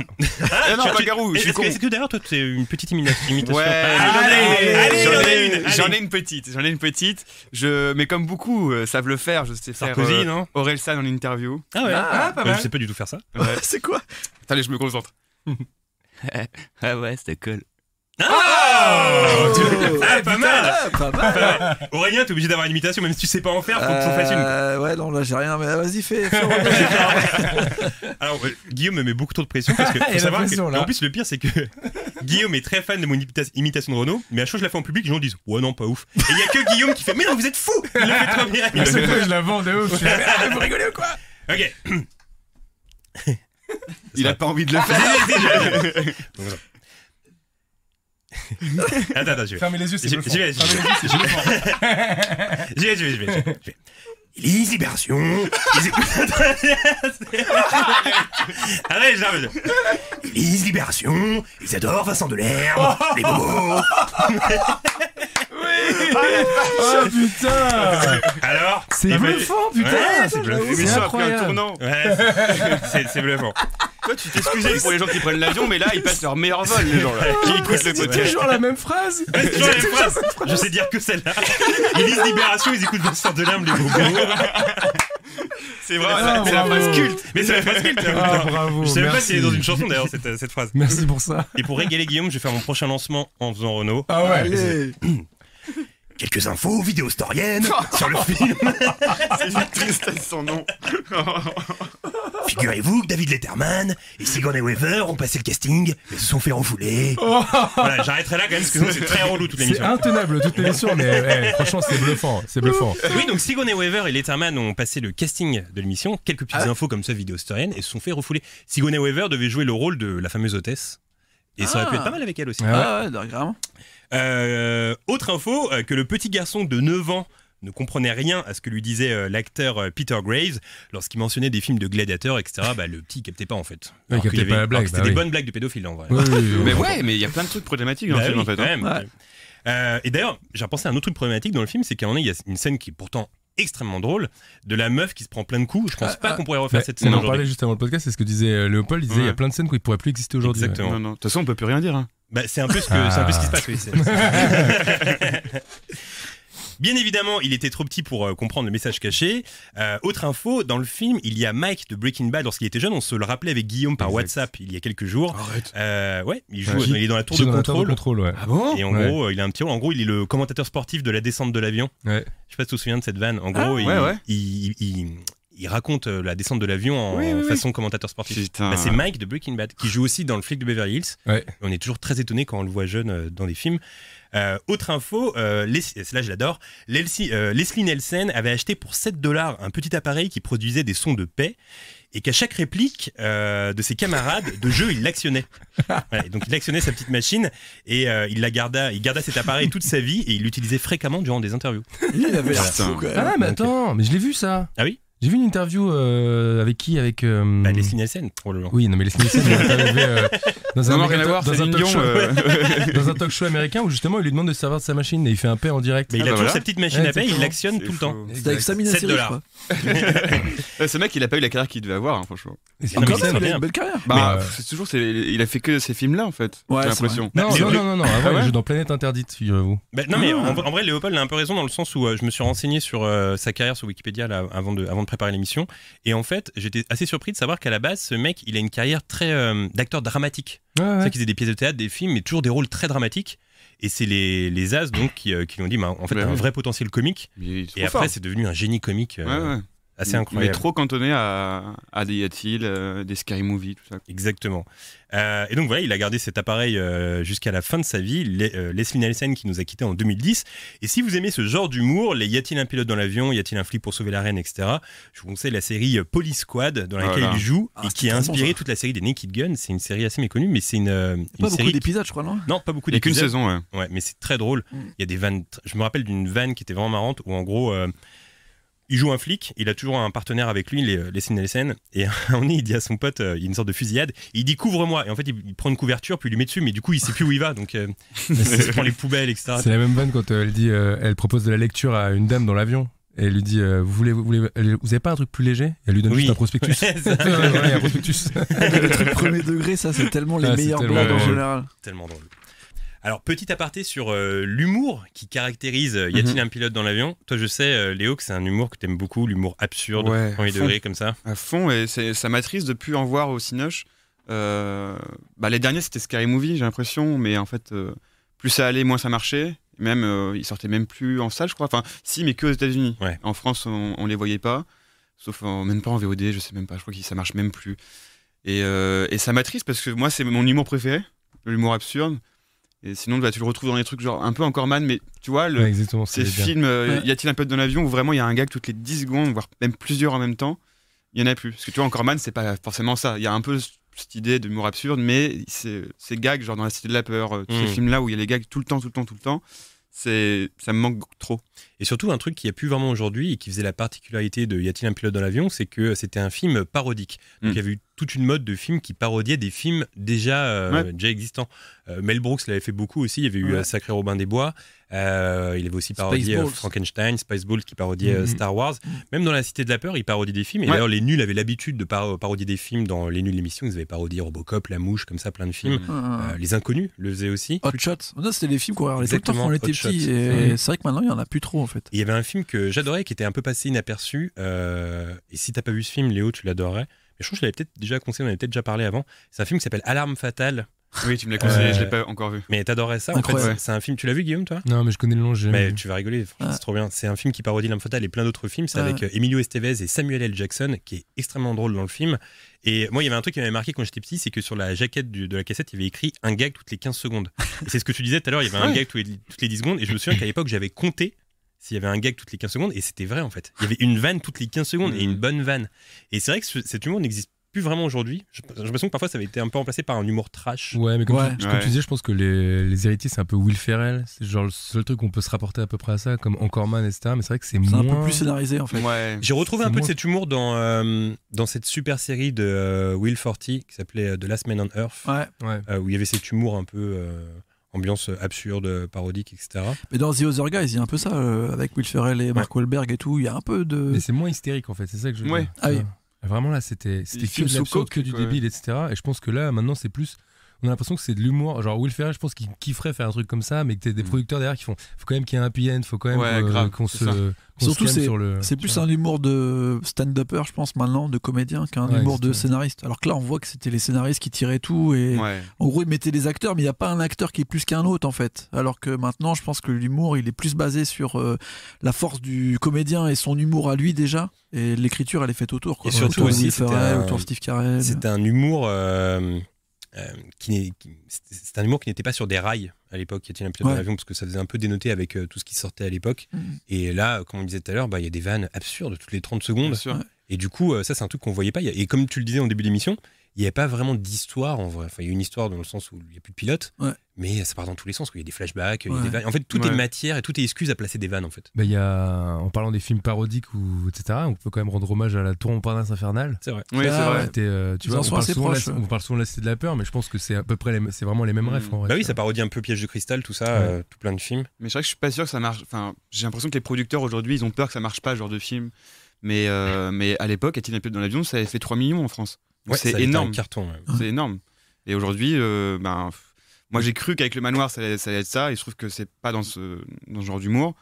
Ah non, pas garou, je suis con. Est-ce que d'ailleurs, toi, c'est une petite imitation? Ouais, allez, j'en j'en ai ai une, j'en allez. ai une petite, mais comme beaucoup savent le faire, je sais faire Sarkozy, non? Orelsan en interview. Ah ouais. pas mal. Je sais pas du tout faire ça. Ouais. C'est quoi? Attendez, je me concentre. Ah ouais, c'était cool. Ah, pas mal. Ah, pas mal. Aurélien, t'es obligé d'avoir une imitation, même si tu sais pas en faire, faut que tu en fasses une. Ouais, non, là j'ai rien, mais vas-y, fais. Alors, Guillaume me met beaucoup trop de pression parce que Il y a faut la savoir pression, que, là. en plus, le pire, c'est que Guillaume est très fan de mon imitation de Renault, mais à chaque fois que je la fais en public, les gens disent ouais, non, pas ouf. Et il y a que Guillaume qui fait mais non, vous êtes fou. Il le fait trop bien. À chaque fois, je la vends de ouf. Je suis là, mais, ah, vous rigolez ou quoi? Ok. Il a pas envie de le faire. Attends, je vais. Fermez les yeux, c'est J'y bluffant. vais, Fermez les yeux, c'est bluffant. J'y vais. Les libérations. Arrête, j'arrive. Les libérations. Ils adorent Vincent Delerme. Les bobos. Oh putain! Alors. C'est il fait- bluffant, putain! Ouais, c'est bluffant. L'émission a pris un incroyable. tournant. Ouais, c'est bluffant. Toi, tu t'excusais pour les gens qui prennent l'avion, mais là, ils passent leur meilleur vol, les gens là. Qui écoutent le C'est podcast. toujours la même phrase! Ouais, c'est toujours la même phrase. Je sais dire que celle-là. Ils lisent Libération, ils écoutent Vincent Delerme, les bobos. C'est vrai, Ah, c'est la bravo. phrase culte. Mais c'est la phrase culte. Ah, bravo! Je sais même pas merci. si elle est dans une chanson d'ailleurs, cette phrase. Merci pour ça. Et pour régaler Guillaume, je vais faire mon prochain lancement en faisant Renault. Ah ouais! Allez. quelques infos vidéostoriennes sur le film. C'est une tristesse son nom. Figurez-vous que David Letterman et Sigourney Weaver ont passé le casting et se sont fait refouler. Voilà, j'arrêterai là quand même parce que sinon c'est très relou toute C'est l'émission. intenable toute l'émission, mais franchement, c'est bluffant. C'est bluffant. Oui, donc Sigourney Weaver et Letterman ont passé le casting de l'émission, quelques petites infos comme ça vidéostoriennes et se sont fait refouler. Sigourney Weaver devait jouer le rôle de la fameuse hôtesse. Et ça aurait pu être pas mal avec elle aussi. Ah ouais, carrément. Autre info, que le petit garçon de 9 ans ne comprenait rien à ce que lui disait l'acteur Peter Graves lorsqu'il mentionnait des films de gladiateurs, etc. Le petit captait pas en fait. Ouais, il captait qu'il pas la blague, alors que c'était bah des oui. bonnes blagues de pédophiles en vrai. Oui, oui, oui. Mais ouais, mais il y a plein de trucs problématiques dans Bah le film oui, en fait. quand même. Ouais. Et d'ailleurs, j'ai repensé à un autre truc problématique dans le film, c'est qu'à un moment donné, il y a une scène qui est pourtant extrêmement drôle de la meuf qui se prend plein de coups. Je pense pas qu'on pourrait refaire Mais cette on scène en parlait aujourd'hui. juste avant le podcast, c'est ce que disait Léopold. Il disait il y a plein de scènes qui pourraient plus exister aujourd'hui. Exactement. Non, non. De toute façon, on peut plus rien dire. Hein. C'est un peu ce qui se passe. Oui, Bien évidemment, il était trop petit pour comprendre le message caché. Autre info, dans le film, il y a Mike de Breaking Bad. Lorsqu'il était jeune, on se le rappelait avec Guillaume par Exact. WhatsApp il y a quelques jours. Arrête. Ouais, il joue, Ouais. il est dans la tour J'ai de dans la tour contrôle. ouais. Ah bon? Et en Ouais. gros, il a un petit rôle. En gros, il est le commentateur sportif de la descente de l'avion. Ouais. Je sais pas si tu te souviens de cette vanne. En gros, ouais. il raconte la descente de l'avion en Oui, oui, oui. façon commentateur sportif. Putain. C'est Mike de Breaking Bad qui joue aussi dans le flic de Beverly Hills. Ouais. On est toujours très étonné quand on le voit jeune dans des films. Autre info, celle-là je l'adore, Leslie Nielsen avait acheté pour $7 un petit appareil qui produisait des sons de paix et qu'à chaque réplique de ses camarades de jeu, il l'actionnait. Voilà, donc il actionnait sa petite machine et il garda cet appareil toute sa vie et il l'utilisait fréquemment durant des interviews. Il avait l'air Putain. fou quand même. Ah, mais attends, mais je l'ai vu ça. Ah oui? J'ai vu une interview avec qui Avec. Leslie Nielsen, probablement. Oui, non, mais Leslie Nielsen, il est arrivé dans Non, non, rien à voir, dans c'est un talk Dion. show. Dans un talk show américain où justement il lui demande de se servir de sa machine et il fait un paix en direct. Mais il a bah toujours voilà. sa petite machine Ouais, à paix, il exactement. l'actionne C'est tout le fou. temps. C'était avec Samina $7. Seri, je crois. Ce mec, il a pas eu la carrière qu'il devait avoir, hein, franchement. Et c'est Non, mais comme il ça, est Il a bien. une belle carrière. Bah, Mais, c'est toujours, il a fait que ces films-là en fait. Ouais, J'ai c'est l'impression. Non, Léo- non, avant il ouais joue dans Planète Interdite, figurez-vous. Non mais en vrai Léopold a un peu raison dans le sens où je me suis renseigné sur sa carrière sur Wikipédia là, avant de préparer l'émission et en fait j'étais assez surpris de savoir qu'à la base ce mec il a une carrière très d'acteur dramatique. Ouais, C'est ouais. vrai qu'il faisait des pièces de théâtre, des films mais toujours des rôles très dramatiques et c'est les As donc qui lui ont dit en fait Bah t'as un oui. vrai potentiel comique Mais il est trop et après fort. c'est devenu un génie comique Ouais, ouais. assez Mais incroyable. trop cantonné à des Yatil, des Scary Movie, tout ça. Exactement. Et donc voilà, il a gardé cet appareil jusqu'à la fin de sa vie. Leslie Nielsen qui nous a quittés en 2010. Et si vous aimez ce genre d'humour, y a-t-il un pilote dans l'avion, y a-t-il un flic pour sauver la reine, etc. Je vous conseille la série Police Squad dans laquelle Voilà. il joue Ah, et c'est qui a tellement inspiré ça. toute la série des Naked Gun. C'est une série assez méconnue, mais c'est une Pas beaucoup série. d'épisodes, je crois, non? Non, pas beaucoup Il y a qu'une d'épisodes. saison, ouais. Ouais, mais c'est très drôle. Mm. Il y a des vannes. Je me rappelle d'une vanne qui était vraiment marrante où en gros. Il joue un flic, il a toujours un partenaire avec lui, Leslie Nielsen, et à un moment donné, il dit à son pote, il y a une sorte de fusillade, et il dit couvre-moi, et en fait il prend une couverture, puis il lui met dessus, mais du coup il sait plus où il va, donc il se prend les poubelles, etc. C'est la même vanne quand elle dit, elle propose de la lecture à une dame dans l'avion. Et elle lui dit, vous avez pas un truc plus léger? Et elle lui donne Oui. juste un prospectus. Ouais, ça. Ouais, il y a un prospectus. Le truc premier degré, ça, c'est tellement les Ah, c'est meilleures tellement blagues en drôle. général. Tellement drôle. Alors, petit aparté sur l'humour qui caractérise Y a-t-il un pilote dans l'avion? Toi, je sais, Léo, que c'est un humour que t'aimes beaucoup, l'humour absurde, Ouais, premier à fond. degré, comme ça. À fond, et ça m'attriste de plus en voir au Cinoche. Les derniers, c'était Scary Movie, j'ai l'impression, mais en fait, plus ça allait, moins ça marchait. Même, ils sortaient même plus en salle, je crois. Enfin, si, mais que aux États-Unis. Ouais. En France, on les voyait pas, sauf même pas en VOD, je sais même pas. Je crois que ça marche même plus. Et ça m'attriste parce que moi, c'est mon humour préféré, l'humour absurde. Et sinon, tu le retrouves dans des trucs genre un peu encore man, mais tu vois, Ouais, exactement. ces c'est bien. films, Ouais. y a-t-il un pilote dans l'avion où vraiment il y a un gag toutes les 10 secondes, voire même plusieurs en même temps, il y en a plus. Parce que tu vois, encore man, c'est pas forcément ça. Il y a un peu cette idée d'humour absurde, mais ces gags, genre dans La Cité de la Peur, tous ces films-là où il y a les gags tout le temps, ça me manque trop. Et surtout, un truc qu'il n'y a plus vraiment aujourd'hui et qui faisait la particularité de Y a-t-il un pilote dans l'avion, c'est que c'était un film parodique. Donc il y avait eu toute une mode de films qui parodiaient des films déjà existants. Mel Brooks l'avait fait beaucoup aussi. Il y avait eu Sacré Robin des Bois. Il avait aussi parodié Spaceballs. Frankenstein, Spaceballs qui parodiait Star Wars. Même dans La Cité de la Peur, il parodie des films. Et d'ailleurs, les nuls avaient l'habitude de parodier des films dans les nuls l'émission. Ils avaient parodié Robocop, La Mouche, comme ça, plein de films. Les Inconnus le faisaient aussi. Hot Shot. Ça, c'était des films qu'on regardait tout le temps Exactement, quand on était Hot Shots. petits. Et c'est vrai que maintenant, il y en a plus trop, en fait. Et il y avait un film que j'adorais qui était un peu passé inaperçu. Et si t'as pas vu ce film, Léo, tu l'adorerais. Mais je trouve que je l'avais peut-être déjà conseillé, on avait peut-être déjà parlé avant. C'est un film qui s'appelle Alarme Fatale. Oui, tu me l'as conseillé, je l'ai pas encore vu. Mais t'adorais ça. En fait, Incroyable. c'est un film. Tu l'as vu, Guillaume, toi? Non, mais je connais le nom, j'ai jamais Mais vu. tu vas rigoler, franchement, Ouais. c'est trop bien. C'est un film qui parodie L'Arme Fatale et plein d'autres films. C'est Ouais. avec Emilio Estevez et Samuel L. Jackson, qui est extrêmement drôle dans le film. Et moi, il y avait un truc qui m'avait marqué quand j'étais petit, c'est que sur la jaquette de la cassette, il y avait écrit un gag toutes les 15 secondes. Et c'est ce que tu disais tout à l'heure, il y avait un gag toutes les 10 secondes. Et je me souviens qu'à l'époque, j'avais compté s'il y avait un gag toutes les 15 secondes. Et c'était vrai, en fait. Il y avait une vanne toutes les 15 secondes et une bonne vanne. Et c'est vrai que cet humour n'existe plus vraiment aujourd'hui. J'ai l'impression que parfois, ça avait été un peu remplacé par un humour trash. Ouais, mais comme, Ouais. comme tu disais, je pense que les héritiers, c'est un peu Will Ferrell. C'est genre le seul truc qu'on peut se rapporter à peu près à ça, comme Encore Man, etc. Mais c'est vrai que c'est C'est moins. un peu plus scénarisé en fait. Ouais. J'ai retrouvé C'est un peu de moins- cet humour dans cette super série de Will Forte qui s'appelait The Last Man on Earth, Ouais. Ouais. où il y avait cet humour un peu ambiance absurde, parodique, etc. Mais dans The Other Guys, il y a un peu ça avec Will Ferrell et Mark Wahlberg et tout. Il y a un peu de. Mais c'est moins hystérique en fait, c'est ça que je veux Ouais. dire. Ah oui. Vraiment là, c'était Il que filme de sous l'absurde, coke, que du quoi. débile, etc. Et je pense que là, maintenant, c'est plus. On a l'impression que c'est de l'humour. Genre Will Ferrell, je pense qu'il kifferait faire un truc comme ça, mais que t'as des producteurs derrière qui font. Faut quand même qu'il y ait un happy end, faut quand même Ouais, grave, qu'on c'est se. ça. qu'on Surtout, se calme sur le. C'est tu plus vois. un humour de stand-upper, je pense, maintenant, de comédien, qu'un Ouais, humour de exactement. scénariste. Alors que là, on voit que c'était les scénaristes qui tiraient tout et Ouais. en gros, ils mettaient des acteurs, mais il n'y a pas un acteur qui est plus qu'un autre en fait. Alors que maintenant, je pense que l'humour, il est plus basé sur la force du comédien et son humour à lui déjà. Et l'écriture, elle est faite autour. Quoi. Et surtout autour de aussi, Will c'était Ferrell, un- autour de Steve Carell. C'était un humour c'est un humour qui n'était pas sur des rails à l'époque. Y a-t-il un pilote dans Ouais. l'avion parce que ça faisait un peu dénoter avec tout ce qui sortait à l'époque. Mhm. Et là, comme on disait tout à l'heure, il y a des vannes absurdes toutes les 30 secondes. Bien sûr. Ouais. Et du coup, ça, c'est un truc qu'on voyait pas. Et comme tu le disais en début d'émission, il n'y avait pas vraiment d'histoire en vrai. Enfin, il y a une histoire dans le sens où il n'y a plus de pilote, Ouais. mais ça part dans tous les sens. Il y a des flashbacks, il y a Ouais. des vannes. En fait, tout Ouais. est matière et tout est excuse à placer des vannes en fait. Bah, il y a, en parlant des films parodiques ou etc., on peut quand même rendre hommage à la Tour Montparnasse infernale. C'est vrai. Oui, c'est Ah, vrai. ouais. C'était, tu Ils vois, en sont assez proches, on parle souvent de la Cité de la Peur, mais je pense que c'est à peu près, c'est vraiment les mêmes refs. En vrai, Bah oui, tu ça vois. parodie un peu Piège de cristal, tout ça, Ouais. tout plein de films. Mais c'est vrai que je suis pas sûr que ça marche. Enfin, j'ai l'impression que les producteurs aujourd'hui, ils ont peur que ça marche pas, ce genre de film. Mais à l'époque, A-t-il un pilote dans l'avion, ça avait fait 3 millions en France. Donc Ouais, c'est ça a été énorme. un carton. Ouais. C'est énorme. Et aujourd'hui, moi j'ai cru qu'avec le manoir, ça allait être ça. Et je trouve que c'est pas dans ce genre d'humour.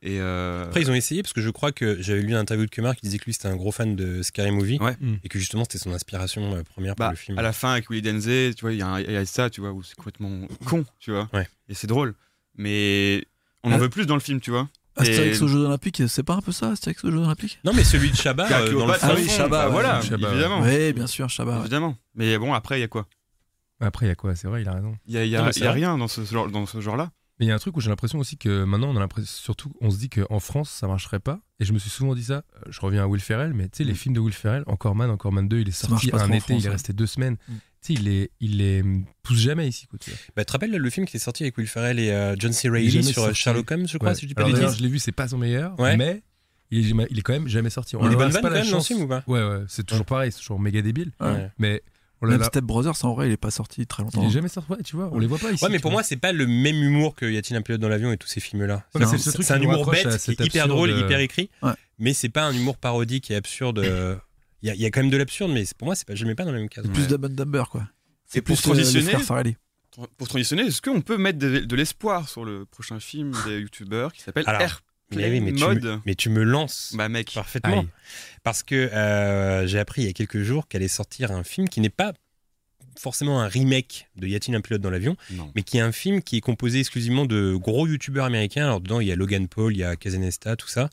Et Après, ils ont essayé parce que je crois que j'avais lu une interview de Kemar qui disait que lui c'était un gros fan de Scary Movie Ouais. et que justement c'était son inspiration première pour le film. à la fin, avec Willy Denzey, tu vois, il y a ça, tu vois, où c'est complètement con, tu vois. Ouais. Et c'est drôle. Mais on en veut plus dans le film, tu vois. Astérix Et- aux Jeux Olympiques, c'est pas un peu ça, Astérix aux Jeux Olympiques Non, mais celui de Chabat dans le Cléopâtre, film. Ah oui, à fond. Chabat, Bah ouais. voilà, Chabat, évidemment. Oui, bien sûr, Chabat. ouais. Évidemment. Mais bon, après, il y a quoi Après, il y a quoi? C'est vrai, il a raison. Il y Non, a, mais c'est y a vrai. rien dans ce genre-là. Mais il y a un truc où j'ai l'impression aussi que maintenant, on a l'impression, surtout, on se dit qu'en France, ça marcherait pas. Et je me suis souvent dit ça. Je reviens à Will Ferrell, mais tu sais, les films de Will Ferrell, Encore Man 2, il est Ça sorti marche pas un trop en été, il France, est ouais. resté 2 semaines. Mm. Tu sais, il les pousse jamais ici, quoi. Tu vois. Bah, tu te rappelles le film qui est sorti avec Will Ferrell et John C. Il est Reilly jamais sur sorti. Sherlock Holmes, je crois, Ouais. si je dis pas Alors, de d'ailleurs, bêtises. je l'ai vu, c'est pas son meilleur, Ouais. mais il est quand même jamais sorti. Il y a des leur bonnes laisse vannes pas quand la même dans ce chance. film ou pas Ouais, c'est toujours pareil, c'est toujours méga débile. Ouais. Mais on Même l'a- Step Brothers, en vrai, il est pas sorti très longtemps. il est jamais sorti. Ouais, tu vois, on les voit pas ici. Ouais, mais tu pour vois. moi, c'est pas le même humour que Y a-t-il un pilote dans l'avion et tous ces films-là. Ouais, mais c'est le seul truc C'est un qui nous humour rapproche à bête, qui cet est hyper absurde, drôle, hyper écrit, Ouais. mais c'est pas un humour parodique et absurde. Il y a quand même de l'absurde, mais pour moi, c'est pas, je le mets pas dans le même cadre. C'est plus Dumb and Dumber, quoi. C'est Et pour plus les transitionner- frères Farrelly. Pour transitionner, est-ce qu'on peut mettre de l'espoir sur le prochain film des youtubeurs qui s'appelle Alors, Airplane Mais oui, Mode mais tu me lances Bah mec, parfaitement. Aïe. Parce que j'ai appris il y a quelques jours qu'allait sortir un film qui n'est pas forcément un remake de Y a-t-il un pilote dans l'avion, non. mais qui est un film qui est composé exclusivement de gros youtubeurs américains. Alors dedans, il y a Logan Paul, il y a Kazenesta, tout ça.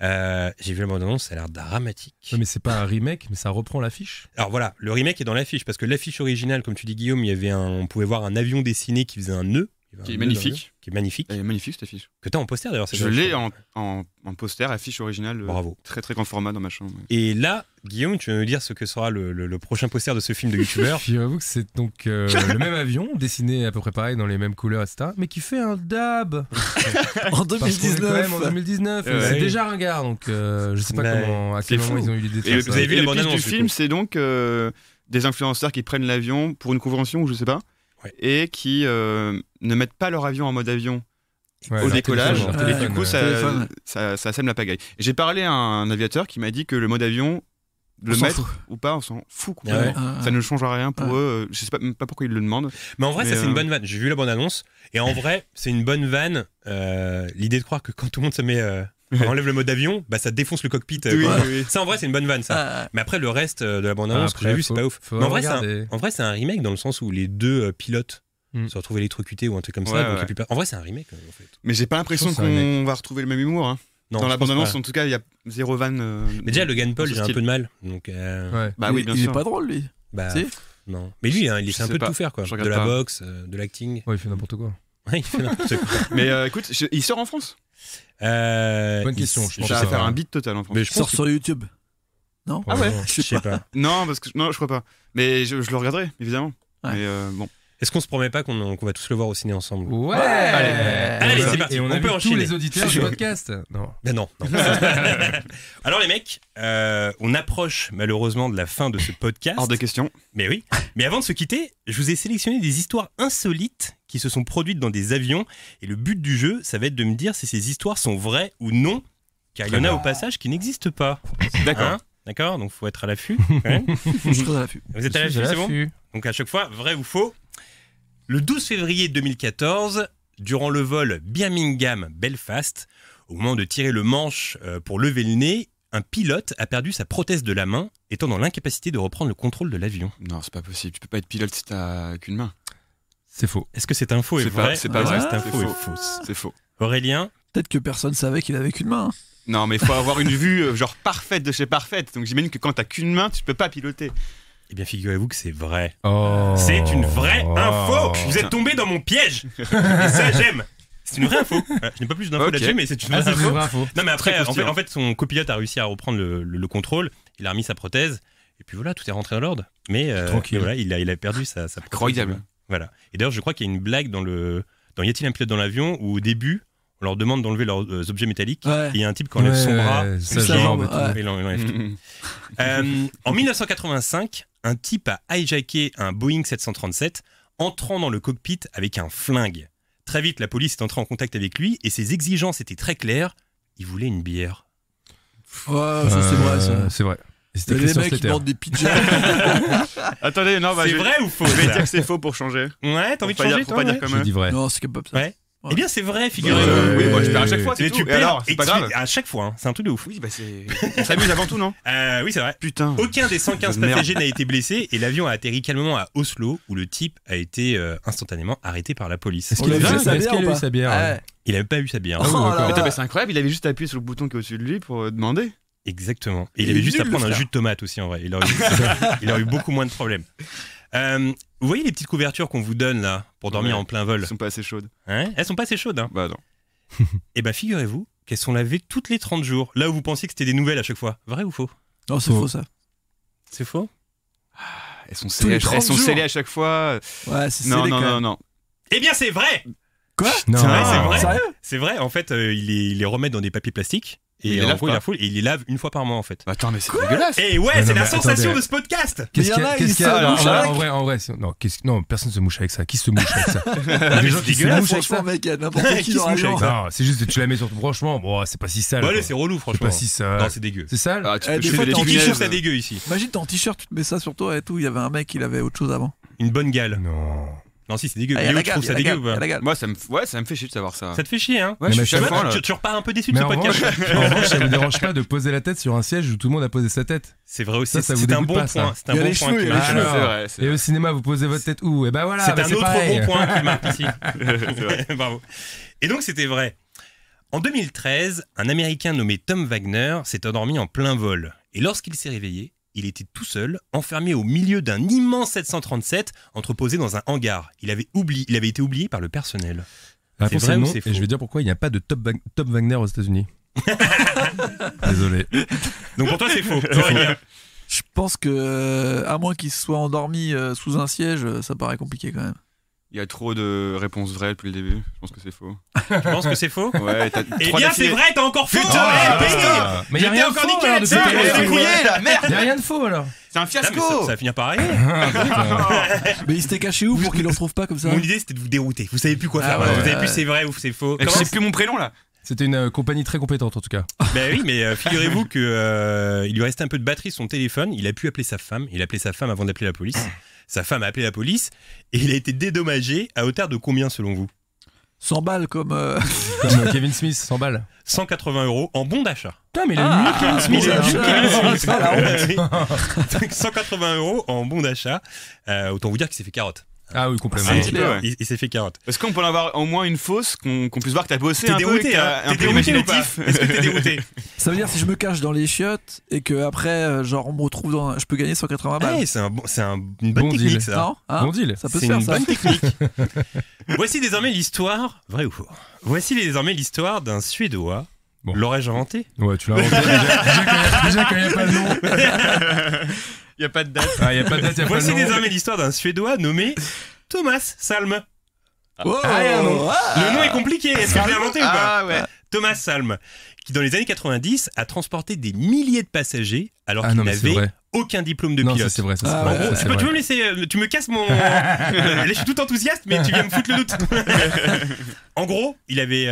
J'ai vu la bande-annonce, ça a l'air dramatique. Ouais, mais c'est pas un remake, mais ça reprend l'affiche. Alors voilà, le remake est dans l'affiche, parce que l'affiche originale, comme tu dis Guillaume, on pouvait voir un avion dessiné qui faisait un nœud. Il y avait Qui un est nœud dans magnifique. l'avion, qui est magnifique. Elle est magnifique cette affiche. Que t'as en poster d'ailleurs. cette Je affiche. l'ai en poster, affiche originale, Bravo. très très grand format dans ma chambre. Et là, Guillaume, tu vas nous dire ce que sera le prochain poster de ce film de youtubeur. Figurez-vous que c'est donc le même avion, dessiné à peu près pareil dans les mêmes couleurs, etc., mais qui fait un dab. En Parce qu'on est quand même en 2019. 2019. Ouais. C'est déjà ringard, donc je sais pas Ouais. à C'est quel moment fou. ils ont eu l'idée de Et faire vous ça. avez vu et la le pitch bande-annonce, du du film, coup c'est donc des influenceurs qui prennent l'avion pour une convention ou je sais pas, Ouais. et qui ne mettent pas leur avion en mode avion Ouais, au leur décollage. téléphone, leur Ouais. Et du téléphone, coup, téléphone. ça sème la pagaille. Et j'ai parlé à un aviateur qui m'a dit que le mode avion, On le s'en mettre fout. ou pas, on s'en fout Ah ouais. complètement. Ça ne change rien pour Ouais. eux. Je sais même pas pourquoi ils le demandent. Mais en vrai, Mais, ça c'est une bonne vanne. J'ai vu la bande-annonce. Et en vrai, c'est une bonne vanne. L'idée de croire que quand tout le monde se met Quand on enlève le mode avion, bah ça défonce le cockpit. Oui, quoi. oui, oui. Ça, en vrai, c'est une bonne vanne, ça. Ah, Mais après, le reste de la bande-annonce que j'ai vu, c'est pas ouf. faut Mais en vrai, regarder. c'est un remake dans le sens où les deux pilotes se retrouvent électrocutés ou un truc comme ça. Ouais, Donc ouais. il y a plus en vrai, c'est un remake, en fait. Mais j'ai pas l'impression Je pense que c'est un qu'on va retrouver le même humour. Hein. Non, Dans je la pense bande-annonce, pas. en tout cas, il y a zéro van. Mais déjà, Logan Paul, dans ce j'ai un style. peu de mal. Donc, Ouais. Bah oui, bien il sûr. est pas drôle, lui. bah, Si. non. Mais lui, hein, il Je essaie un sais peu de pas. tout faire, quoi. Je De regarde la pas. boxe, de l'acting. Ouais, il fait n'importe quoi. Ouais, il fait n'importe quoi. Mais écoute, il sort en France. Bonne question, je pense Ça que va ça faire va. un beat total en France. Mais je Il sort pense que... sur YouTube. Non Ah ouais. Je sais pas. Non, parce que non, je crois pas. Mais je le regarderai, évidemment. Ouais. Mais bon. Est-ce qu'on se promet pas qu'on va tous le voir au ciné ensemble? Ouais. Allez, c'est parti. Et on On a peut vu tous enchaîner. les auditeurs du podcast. Non. Ben non. Alors les mecs, on approche malheureusement de la fin de ce podcast. Hors de question. Mais oui. Mais avant de se quitter, je vous ai sélectionné des histoires insolites qui se sont produites dans des avions. Et le but du jeu, ça va être de me dire si ces histoires sont vraies ou non. Car il y en a au passage qui n'existent pas. D'accord. Hein? D'accord, donc faut être à l'affût. Ouais. Je suis très à l'affût. Vous êtes à l'affût, c'est bon? Donc à chaque fois, vrai ou faux. Le 12 février 2014, durant le vol Birmingham-Belfast, au moment de tirer le manche pour lever le nez, un pilote a perdu sa prothèse de la main, étant dans l'incapacité de reprendre le contrôle de l'avion. Non, c'est pas possible. Tu peux pas être pilote si t'as qu'une main. C'est faux. Est-ce que cette info est C'est pas- vraie? c'est pas Est-ce que vrai. cette info C'est est faux. fausse? C'est faux. Aurélien? Peut-être que personne savait qu'il avait qu'une main. Non, mais il faut avoir une vue genre parfaite de chez parfaite. Donc j'imagine que quand t'as qu'une main, tu peux pas piloter. Eh bien, figurez-vous que c'est vrai. Oh. C'est une vraie info. Vous putain. êtes tombé dans mon piège. Et ça, j'aime. C'est une vraie info. Je n'ai pas plus d'infos Ok. là-dessus, mais c'est une Ah, vraie c'est une info. vraie info. Non, mais après, Très croustillant. en fait, son copilote a réussi à reprendre le contrôle. Il a remis sa prothèse. Et puis voilà, tout est rentré dans l'ordre. Mais Tranquille. voilà, il a perdu sa prothèse. Incroyable. Voilà. Et d'ailleurs, je crois qu'il y a une blague dans Y a-t-il un pilote dans l'avion où au début, on leur demande d'enlever leurs objets métalliques. Ouais. Et il y a un type qui enlève son Ouais, bras, sa sa jambe jambe, et tout. ouais. il enlève tout. En 1985, un type a hijacké un Boeing 737, entrant dans le cockpit avec un flingue. Très vite, la police est entrée en contact avec lui et ses exigences étaient très claires. Il voulait une bière. Ouais, ça c'est vrai, ça. C'est vrai. Et Il y c'était a des Christian mecs qui Slater. demandent des pizzas. Attendez, non, bah, C'est je vais- vrai ou faux Je vais ça dire que c'est faux pour changer. Ouais, t'as envie de Faut pas changer dire- faut toi, pas dire ouais comme Je eux. dis vrai. Non, c'est capable ça. Ouais. Ouais. Eh bien, c'est vrai, figurez-vous. Oui, moi je perds à chaque fois, c'est Mais tout. tu Et perds alors, c'est pas grave. à chaque fois, hein. C'est un truc de ouf. Oui, bah c'est. On s'amuse avant tout, non Oui, c'est vrai. Putain. Aucun des 115 Merde. passagers n'a été blessé et l'avion a atterri calmement à Oslo où le type a été instantanément arrêté par la police. Est-ce On qu'il a l'a eu vu, sa sa bière bière ou ou pas sa bière Ouais. Il n'avait pas eu sa bière. Ah oui, Oh là d'accord. là. Putain, mais c'est incroyable, il avait juste appuyé sur le bouton qui est au-dessus de lui pour demander. Exactement. Et il Il avait est juste à nul, prendre le un frère. jus de tomate aussi en vrai. Il aurait eu beaucoup moins de problèmes. Vous voyez les petites couvertures qu'on vous donne là pour dormir Ouais. en plein vol, Ils sont pas assez chaudes. hein? Elles sont pas assez chaudes. Hein. Bah non. Eh ben figurez-vous qu'elles sont lavées toutes les 30 jours. Là où vous pensiez que c'était des nouvelles à chaque fois. Vrai ou faux? Non, c'est faux ça. C'est faux? Elles sont Tous les scellées, 30 elles sont jours. scellées à chaque fois. Ouais, c'est Non, scellé non, quand non, même. non. Eh bien c'est vrai. Quoi Non. C'est vrai, c'est vrai. Sérieux C'est vrai. En fait, il les remet dans des papiers plastiques Il et les en lave gros il pas. la foule et il les lave une fois par mois en fait. Attends, mais c'est dégueulasse. Et ouais, Mais c'est non, la mais sensation attendez. de ce podcast. Qu'est-ce qu'il y Mais y en a, a, qu'est-ce ils qu'il y a se alors, mouchent là, avec. en vrai, non, personne se mouche avec ça. Qui se mouche avec ça Il y a des gens qui se dégueulasse, mouchent avec ça. Franchement, mec, il y a n'importe Qui qui se dans mouche l'avion. avec ça Non, c'est juste que tu la mets sur ton franchement, bon, c'est pas si sale. Bon allez, quoi. c'est relou C'est franchement. pas si sale. Non, c'est dégueu. C'est sale Ah, tu Eh, peux des tuer fois, des t'es en Les t-shirt, t-shirts, punaises. c'est dégueu ici. Imagine, t'es en t-shirt, tu te mets ça sur toi et tout. Il y avait un mec, il avait autre chose avant. Une bonne gale. Non. Non, si, c'est dégueu. Ah, il y a Léo, la tu gale, trouves il y a ça la dégueu gale, ou il y a pas? la gale. Moi, ça me fait chier de savoir ça. Ça te fait chier, hein? Ouais, Mais je ma suis à chère- fond, là. Tu repars un peu déçu de Mais ce en podcast. revanche, ça vous dérange pas de poser la tête sur un siège où tout le monde a posé sa tête. C'est vrai aussi. Ça vous C'est un dégoûte bon pas, ça. point. C'est un Il y a bon les point cheveux, qui il y a les marque. cheveux. C'est vrai, c'est Et au vrai. cinéma, vous posez votre tête où Et ben voilà, C'est bah un c'est autre pareil. bon point qui marque ici. C'est vrai. Bravo. Et donc, c'était vrai. En 2013, un Américain nommé Tom Wagner s'est endormi en plein vol. Et lorsqu'il s'est réveillé, il était tout seul, enfermé au milieu d'un immense 737 entreposé dans un hangar. Il avait été oublié par le personnel. La C'est réponse vrai est ou non, c'est et faux je vais dire pourquoi il n'y a pas de Top Wagner aux États-Unis. Désolé. Donc pour toi, c'est faux. Aurélien. Je pense que, à moins qu'il se soit endormi sous un siège, ça paraît compliqué quand même. Il y a trop de réponses vraies depuis le début. Je pense que c'est faux. Tu penses que c'est faux? Ouais, t'as Eh trois bien, c'est d'affilée. vrai, t'as encore faux! Putain, Eh, mais putain. Mais il n'y a J'étais rien de encore faux nickel alors, là-dessus, depuis tout à mais l'heure. c'est c'est couillé, la merde. Il n'y a rien de faux alors. C'est un Ah, mais ça fiasco. va finir par arriver. Mais il s'était caché où pour qu'il le retrouve pas comme ça? Mon idée, c'était de vous dérouter. Vous savez plus quoi Ah faire. ouais, Vous savez ouais. plus c'est vrai ou c'est faux. Je Comment sais plus mon prénom là. C'était une compagnie très compétente en tout cas. Ben oui, mais figurez-vous que il lui restait un peu de batterie sur son téléphone. Il a pu appeler sa femme. Il a appelé sa femme avant d'appeler la police. Sa femme a appelé la police et il a été dédommagé à hauteur de combien selon vous? 100 balles comme. Comme Kevin Smith, 100 balles. 180 € en bon d'achat. Putain, mais il est mieux que Kevin Smith. Il est mieux que Kevin Smith. Ah, la honte. Donc, 180 € en bon d'achat. Autant vous dire qu'il s'est fait carotte. Ah oui, complètement. Un C'est petit peu, clair. ouais. Il s'est fait carotte. Est-ce qu'on peut en avoir au moins une fausse qu'on puisse voir que t'as bossé T'es un peu, dérouté, que t'as hein. un T'es peu dérouté ou pas imaginatif. Est-ce que t'es dérouté? Ça veut dire si je me cache dans les chiottes et que après, genre, on me retrouve dans. Je peux gagner 180 balles. Ouais, une bonne Bon technique, deal. ça. Non hein Bon deal. Ça peut se C'est faire, une ça. bonne technique. Voici désormais l'histoire, vrai ou faux? Voici désormais l'histoire d'un Suédois. Bon. L'aurais-je inventé? Ouais, tu l'as inventé. Déjà quand il n'y a pas de nom. Il y a pas de date. Ah, il n'y a pas de date, il n'y a pas Voici de nom. désormais l'histoire d'un Suédois nommé Thomas Salm. Oh, Ah, il y a un nom. Le nom est compliqué, est-ce que je l'ai inventé ou pas? Ah ouais. Thomas Salm, qui dans les années 90 a transporté des milliers de passagers alors Ah qu'il non, mais c'est n'avait vrai. aucun diplôme de Non, pilote. ça c'est vrai. Ça, c'est Ah, vrai, ouais. ça, c'est Tu vrai. peux me laisser, tu me casses mon. Là, je suis tout enthousiaste, mais tu viens me foutre le doute. En gros, il avait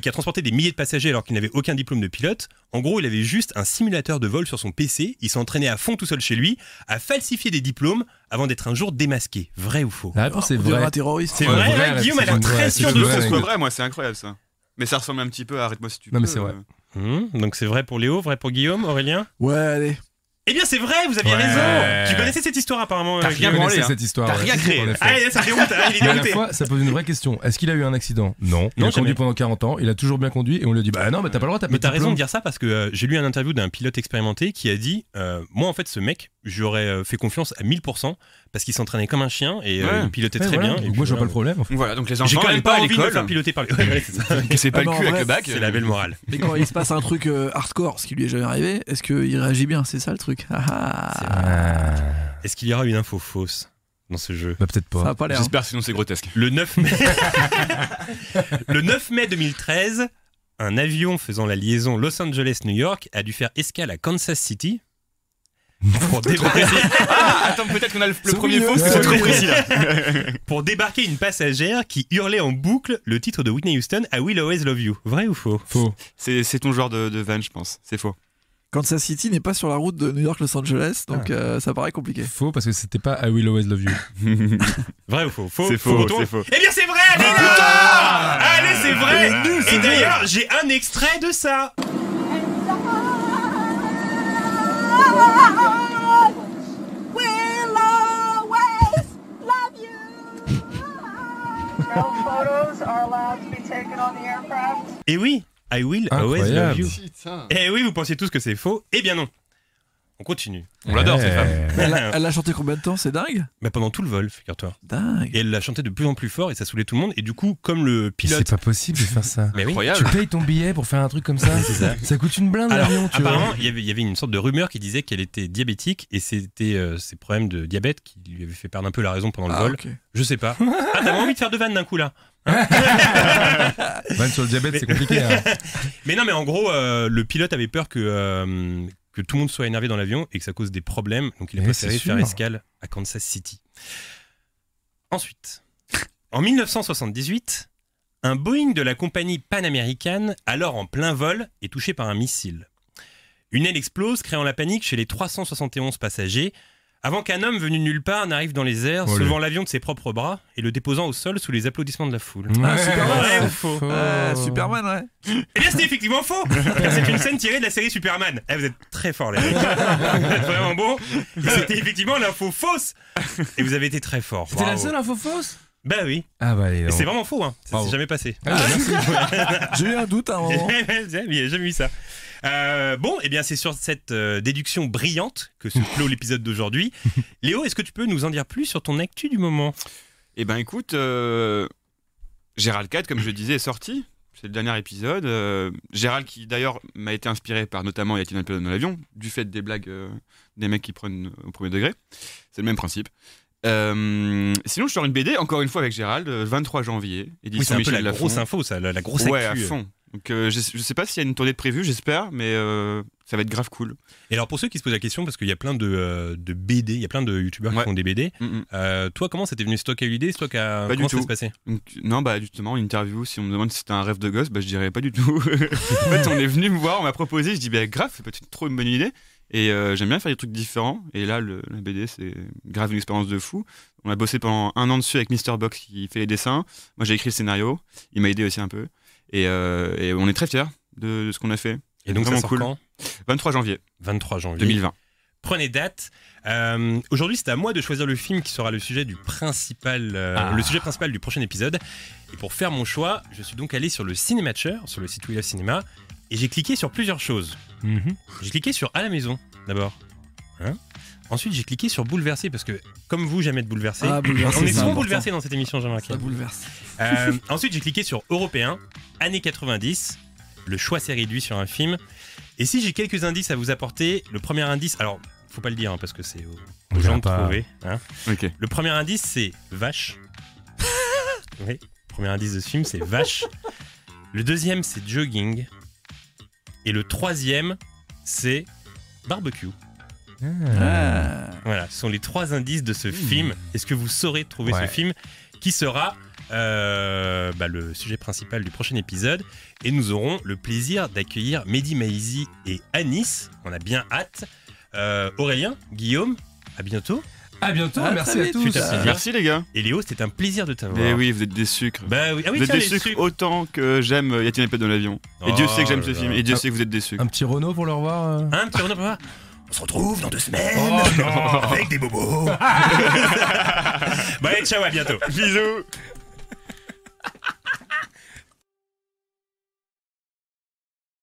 qui a transporté des milliers de passagers alors qu'il n'avait aucun diplôme de pilote. En gros, il avait juste un simulateur de vol sur son PC. Il s'est entraîné à fond tout seul chez lui à falsifier des diplômes avant d'être un jour démasqué. Vrai ou faux? La réponse est On dirait vraie. un terroriste. C'est Ouais, vrai, vrai, ouais, Guillaume a c'est l'air une très vraie, sûr c'est de une ça. vraie. C'est pas vrai, moi, c'est incroyable ça. Mais ça ressemble un petit peu à Arrête-moi si tu peux. Non, mais c'est vrai. Donc c'est vrai pour Léo, vrai pour Guillaume, Aurélien? Ouais, allez. Eh bien c'est vrai, vous aviez Ouais. raison. Tu connaissais cette histoire apparemment. T'as Guillaume. rien branlé, C'est hein. cette histoire. T'as ouais. rien créé. En effet. Ah, ça déroute, hein, il est Mais à la dérouté. fois, ça pose une vraie question. Est-ce qu'il a eu un accident? Non. Il Non, a conduit jamais. pendant 40 ans. Il a toujours bien conduit et on lui a dit bah non, mais t'as pas le droit, t'as pas Mais de t'as raison de diplôme. dire ça parce que j'ai lu un interview d'un pilote expérimenté qui a dit moi en fait ce mec j'aurais fait confiance à 1000% parce qu'il s'entraînait comme un chien et Ouais. il pilotait Ouais, très voilà. bien. Et Donc puis moi, je vois voilà. pas le problème. Voilà, donc les J'ai enfants quand même n'aiment pas pas à envie de me faire l'école. piloter par les. Ouais, c'est ça. C'est pas Ah, le mais en cul avec vrai, le bac. C'est la belle morale. Mais quand il se passe un truc hardcore, ce qui lui est jamais arrivé, est-ce qu'il réagit bien? C'est ça le truc. Ah, ah. Est-ce qu'il y aura une info fausse dans ce jeu? Bah peut-être Ça pas. a pas l'air. J'espère, sinon c'est grotesque. Le 9 mai... Le 9 mai 2013, un avion faisant la liaison Los Angeles-New York a dû faire escale à Kansas City pour débarquer, Ah, attends, peut-être qu'on a le C'est premier oui, faux, ouais, c'est trop oui. précis là. pour débarquer une passagère qui hurlait en boucle le titre de Whitney Houston I Will Always Love You. Vrai ou faux? Faux. C'est ton genre de van, je pense. C'est faux. Kansas City n'est pas sur la route de New York-Los Angeles, donc ça paraît compliqué. Faux parce que c'était pas I Will Always Love You. Vrai ou faux? Faux. C'est faux, retour. c'est faux. Eh bien c'est vrai, allez, allez, c'est vrai. Et d'ailleurs, j'ai un extrait de ça. We'll always love you. No photos are allowed to be taken on the aircraft. Et oui, I Will Always Love Incroyable. You. Eh oui, vous pensiez tous que c'est faux. Eh bien non. On continue. On l'adore, cette femme. Elle a chanté combien de temps? C'est dingue? Mais pendant tout le vol, figure-toi. Dingue. Et elle l'a chanté de plus en plus fort et ça saoulait tout le monde. Et du coup, comme le pilote. C'est pas possible de faire ça. Mais oui. Tu Incroyable. payes ton billet pour faire un truc comme ça. Ça coûte une blinde Alors, l'avion, tu vois. apparemment, il y avait une sorte de rumeur qui disait qu'elle était diabétique et c'était ses problèmes de diabète qui lui avaient fait perdre un peu la raison pendant le Ah, vol. ok. Je sais pas. Ah, t'avais envie de faire deux vannes d'un coup là. Van sur le diabète, c'est compliqué. Hein. Mais non, mais en gros, le pilote avait peur que tout le monde soit énervé dans l'avion et que ça cause des problèmes. Donc il a Mais préféré c'est faire sûr. escale à Kansas City. Ensuite, en 1978, un Boeing de la compagnie Pan American, alors en plein vol, est touché par un missile. Une aile explose, créant la panique chez les 371 passagers, avant qu'un homme venu de nulle part n'arrive dans les airs, Olé. sauvant l'avion de ses propres bras et le déposant au sol sous les applaudissements de la foule. Ah, Superman, Vrai c'est ou faux? Superman, ouais. Eh bien, c'était effectivement faux, car c'est une scène tirée de la série Superman. Eh, vous êtes très forts, les mecs. Vous êtes vraiment bons. Et c'était effectivement l'info fausse. Et vous avez été très forts. C'était la Bravo. seule info fausse? Bah oui. Ah bah allez. Et non. c'est vraiment faux, hein. Ça Bravo. s'est jamais passé. Ah, bah, merci. J'ai eu un doute à un moment. Il n'y a jamais eu ça. Bon, eh bien, c'est sur cette déduction brillante que se clôt l'épisode d'aujourd'hui. Léo, est-ce que tu peux nous en dire plus sur ton actu du moment? Eh ben écoute, Gérald 4, comme je le disais, est sorti. C'est le dernier épisode. Gérald qui d'ailleurs m'a été inspiré par notamment Y a-t-il un pilote dans l'avion, du fait des blagues des mecs qui prennent au premier degré. C'est le même principe. Sinon, je sors une BD, encore une fois avec Gérald, 23 janvier, Oui, édition c'est un peu Michel la Lafon. grosse info, ça, la grosse Ouais, à actu. fond. Donc je sais pas s'il y a une tournée de prévue, j'espère, mais ça va être grave cool. Et alors, pour ceux qui se posent la question, parce qu'il y a plein de BD, il y a plein de youtubeurs qui Ouais. font des BD, Mm, mm. toi, comment c'était venu? C'est toi qui as eu l'idée? C'est toi qui a... Pas du Comment ça tout. s'est passé? Donc, non, bah justement, une interview, si on me demande si c'était un rêve de gosse, bah je dirais pas du tout. En fait, on est venu me voir, on m'a proposé, je dis bah grave, c'est peut-être trop une bonne idée. Et j'aime bien faire des trucs différents. Et là, la BD, c'est grave une expérience de fou. On a bossé pendant 1 an dessus avec Mr. Box qui fait les dessins. Moi, j'ai écrit le scénario. Il m'a aidé aussi un peu. Et on est très fiers de ce qu'on a fait. Et donc, ça vraiment sort cool. quand 23 janvier 23 janvier 2020. Prenez date. Aujourd'hui, c'est à moi de choisir le film qui sera le sujet principal du prochain épisode. Et pour faire mon choix, je suis donc allé sur le Cinématcher, sur le site We Love Cinéma, et j'ai cliqué sur plusieurs choses. J'ai cliqué sur À la maison, d'abord. Ensuite, j'ai cliqué sur Bouleversé, parce que, comme vous, j'aime être bouleversé. Bouleversé, On est c'est souvent important. bouleversé dans cette émission, j'ai remarqué. Ça bouleverse. Ensuite, j'ai cliqué sur Européen, années 90. Le choix s'est réduit sur un film. Et si j'ai quelques indices à vous apporter, le premier indice, alors, faut pas le dire, parce que c'est aux gens de trouver. Ok. Le premier indice, c'est vache. Oui, le premier indice de ce film, c'est vache. Le deuxième, c'est jogging. Et le troisième, c'est barbecue. Voilà, ce sont les 3 indices de ce film. Est-ce que vous saurez trouver ce film qui sera le sujet principal du prochain épisode? Et nous aurons le plaisir d'accueillir Mehdi Maizi et Anis. On a bien hâte. Aurélien, Guillaume, à bientôt. À bientôt, À merci très à vite. tous. Fut un plaisir. Merci les gars. Et Léo, c'était un plaisir de t'avoir. Et oui, vous êtes des sucres. Bah oui, ah oui, Vous êtes tiens, des les sucres sucres. autant que j'aime Y'a-t-il une épée dans l'avion. Et Dieu sait que j'aime ce là film. là. Et Dieu sait que vous êtes des sucres. Un petit Renault pour le revoir. Un petit Renaud, papa. On se retrouve dans 2 semaines. Oh non. Avec des bobos. Bon, allez, ciao, à bientôt. Bisous.